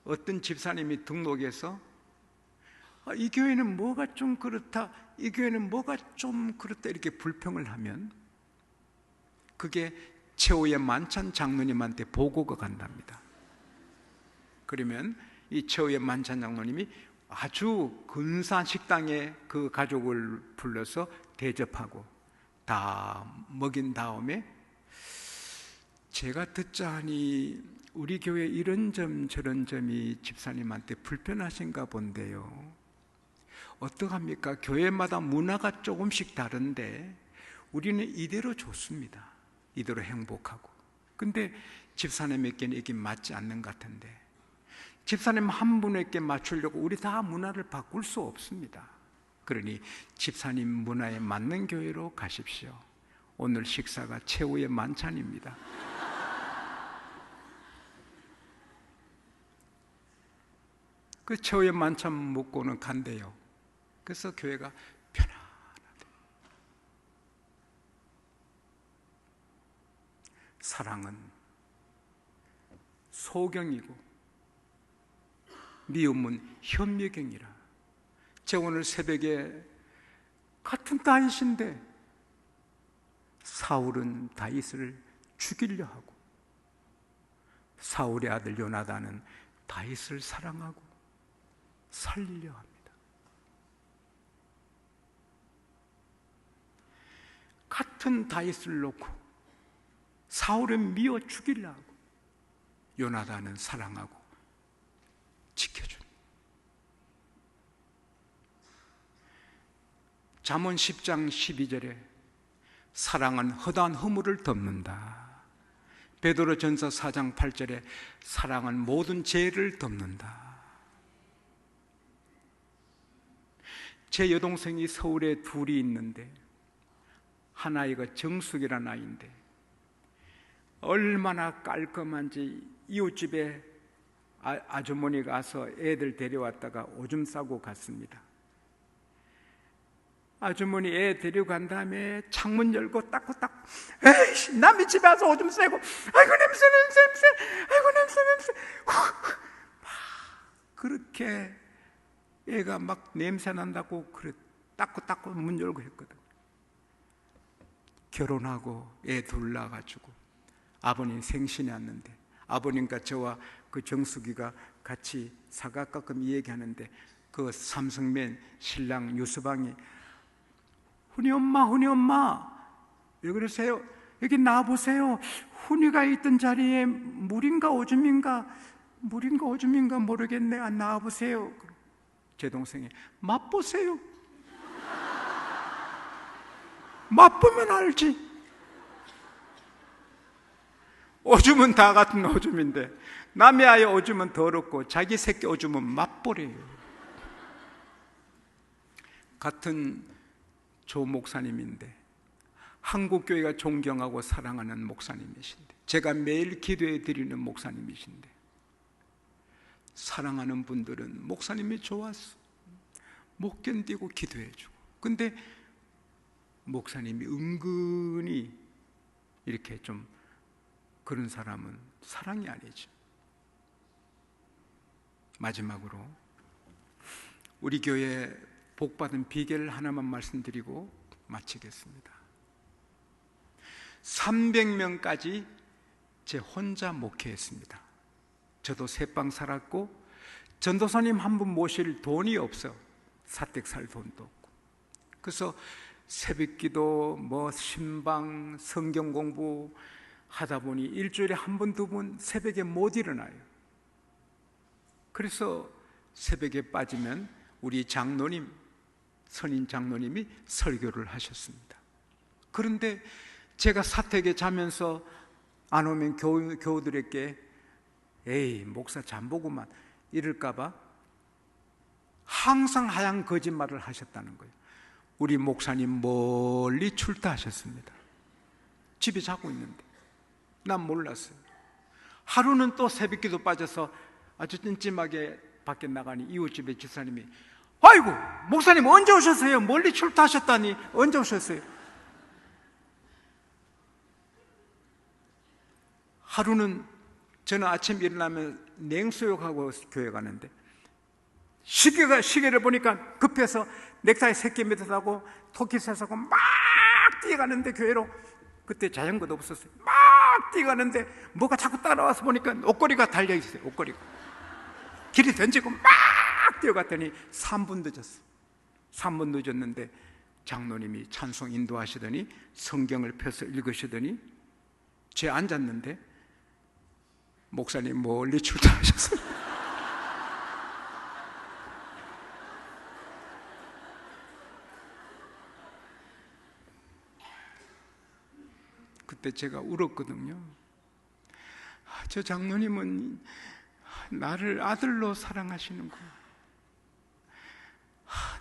어떤 집사님이 등록해서 이 교회는 뭐가 좀 그렇다, 이 교회는 뭐가 좀 그렇다 이렇게 불평을 하면 그게 최후의 만찬 장로님한테 보고가 간답니다. 그러면 이 최후의 만찬 장로님이 아주 근사한 식당에 그 가족을 불러서 대접하고 다 먹인 다음에 제가 듣자 하니 우리 교회 이런 점 저런 점이 집사님한테 불편하신가 본데요. 어떡합니까? 교회마다 문화가 조금씩 다른데 우리는 이대로 좋습니다. 이대로 행복하고. 근데 집사님에게는 이게 맞지 않는 것 같은데 집사님 한 분에게 맞추려고 우리 다 문화를 바꿀 수 없습니다. 그러니 집사님 문화에 맞는 교회로 가십시오. 오늘 식사가 최후의 만찬입니다. 그 최후의 만찬 먹고는 간대요. 그래서 교회가 편안하대. 사랑은 소경이고 미움은 현미경이라. 제가 오늘 새벽에 같은 다윗인데 사울은 다윗을 죽이려 하고 사울의 아들 요나단은 다윗을 사랑하고 살리려 합니다. 같은 다윗을 놓고 사울은 미워 죽이려 하고 요나단은 사랑하고 지켜줍니다. 잠언 10장 12절에 사랑은 허다한 허물을 덮는다. 베드로 전서 4장 8절에 사랑은 모든 죄를 덮는다. 제 여동생이 서울에 둘이 있는데 한 아이가 정숙이라는 아이인데 얼마나 깔끔한지 이웃집에 아주머니가 와서 애들 데려왔다가 오줌 싸고 갔습니다. 아주머니 애 데려간 다음에 창문 열고 닦고 에이씨 남의 집에 와서 오줌 싸고 아이고 냄새 아이고 냄새 그렇게 애가 막 냄새 난다고 그래 닦고 문 열고 했거든. 결혼하고 애 둘 낳아가지고 아버님 생신이 왔는데 아버님과 저와 그 정숙이가 같이 사각가끔 얘기하는데 그 삼성맨 신랑 유수방이 훈이 엄마 왜 그러세요? 여기 나와보세요. 훈이가 있던 자리에 물인가 오줌인가 모르겠네. 나와보세요. 제 동생이 맛보세요. 맛보면 알지. 오줌은 다 같은 오줌인데 남의 아이 오줌은 더럽고 자기 새끼 오줌은 맛보래요. 같은 조 목사님인데 한국교회가 존경하고 사랑하는 목사님이신데 제가 매일 기도해 드리는 목사님이신데 사랑하는 분들은 목사님이 좋았어. 못 견디고 기도해 주고. 근데 목사님이 은근히 이렇게 좀 그런 사람은 사랑이 아니죠. 마지막으로 우리 교회 복받은 비결을 하나만 말씀드리고 마치겠습니다. 300명까지 제 혼자 목회했습니다. 저도 새방 살았고 전도사님 한 분 모실 돈이 없어. 사택 살 돈도 없고. 그래서 새벽기도, 신방, 성경 공부 하다 보니 일주일에 한 번, 두 번 새벽에 못 일어나요. 그래서 새벽에 빠지면 우리 장로님, 선임 장로님이 설교를 하셨습니다. 그런데 제가 사택에 자면서 안 오면 교우들에게 에이 목사 잠보고만 이럴까봐 항상 하얀 거짓말을 하셨다는 거예요. 우리 목사님 멀리 출타하셨습니다. 집에 자고 있는데 난 몰랐어요. 하루는 또 새벽기도 빠져서 아주 찜찜하게 밖에 나가니 이웃집의 집사님이 아이고 목사님 언제 오셨어요? 멀리 출타하셨다니 언제 오셨어요? 하루는 저는 아침 일어나면 냉수욕하고 교회 가는데 시계를 보니까 급해서 넥타이 새끼 밑에다고 토끼셋하고 막 뛰어가는데 교회로 그때 자전거도 없었어요. 막 뛰어가는데 뭐가 자꾸 따라와서 보니까 옷걸이가 달려있어요. 옷걸이가 길이 던지고 막 뛰어갔더니 3분 늦었어요. 3분 늦었는데 장로님이 찬송 인도하시더니 성경을 펴서 읽으시더니 제 앉았는데 목사님 멀리 출타하셨어요. 그때 제가 울었거든요. 저 장로님은 나를 아들로 사랑하시는구나.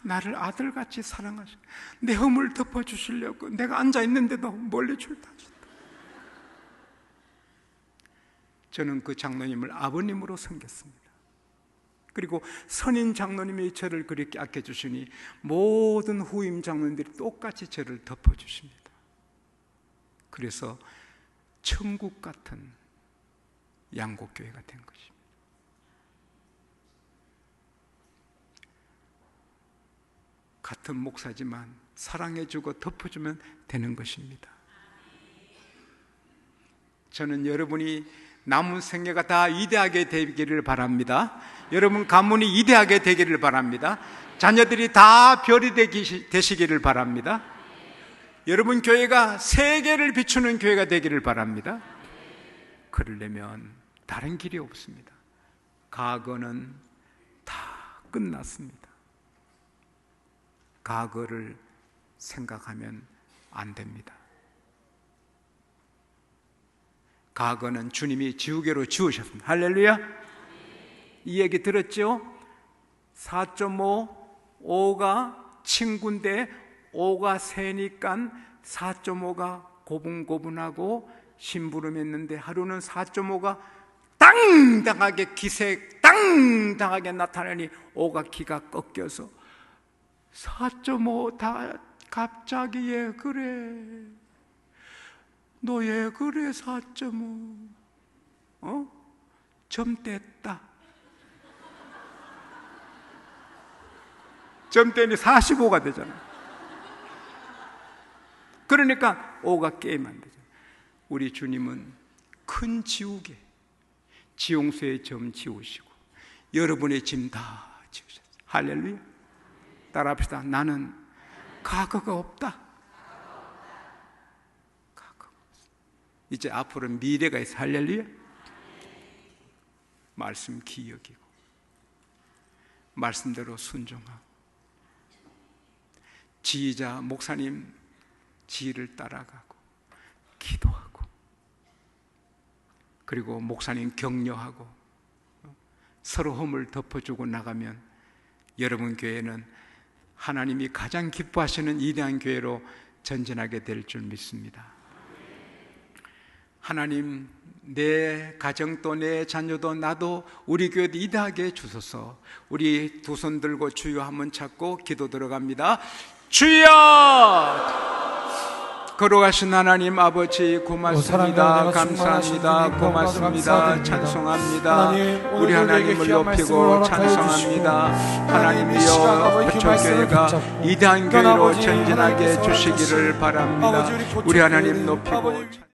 나를 아들같이 사랑하시고 내 허물 덮어주시려고 내가 앉아있는데도 멀리 출타하셨다. 저는 그 장로님을 아버님으로 섬겼습니다. 그리고 선임 장로님이 저를 그렇게 아껴주시니 모든 후임 장로님들이 똑같이 저를 덮어주십니다. 그래서 천국 같은 양곡교회가 된 것입니다. 같은 목사지만 사랑해주고 덮어주면 되는 것입니다. 저는 여러분이 남은 생애가 다 위대하게 되기를 바랍니다. 여러분 가문이 위대하게 되기를 바랍니다. 자녀들이 다 별이 되시기를 바랍니다. 여러분 교회가 세계를 비추는 교회가 되기를 바랍니다. 그러려면 다른 길이 없습니다. 과거는 다 끝났습니다. 과거를 생각하면 안 됩니다. 과거는 주님이 지우개로 지우셨습니다. 할렐루야. 이 얘기 들었죠? 4.5, 5가 친구인데 5가 세니까 4.5가 고분고분하고 심부름했는데 하루는 4.5가 땅당하게 기색 땅당하게 나타나니 5가 기가 꺾여서 4.5 다 갑자기 왜 그래? 너 왜 그래 4.5? 점 뗐다. 점 떼니 45가 되잖아. 그러니까 5가 게임 안 되잖아. 우리 주님은 큰 지우개, 지용수의 점 지우시고 여러분의 짐 다 지우셨어요. 할렐루야. 따라합시다. 나는 과거가 없다. 과거가 없다. 이제 앞으로 미래가 있어. 할렐루야. 말씀 기억이고 말씀대로 순종하고 지휘자 목사님 지휘를 따라가고 기도하고 그리고 목사님 격려하고 서로 흠을 덮어주고 나가면 여러분 교회는 하나님이 가장 기뻐하시는 위대한 교회로 전진하게 될 줄 믿습니다. 하나님, 내 가정도 내 자녀도 나도 우리 교회도 위대하게 주소서. 우리 두 손 들고 주여 한번 찾고 기도 들어갑니다. 주여! 걸어가신 하나님 아버지 고맙습니다. 감사합니다. 고맙습니다. 찬송합니다. 우리 하나님을 높이고 찬송합니다. 하나님이여 부처교회가 위대한 교회로 전진하게 해주시기를 바랍니다. 우리 하나님 높이고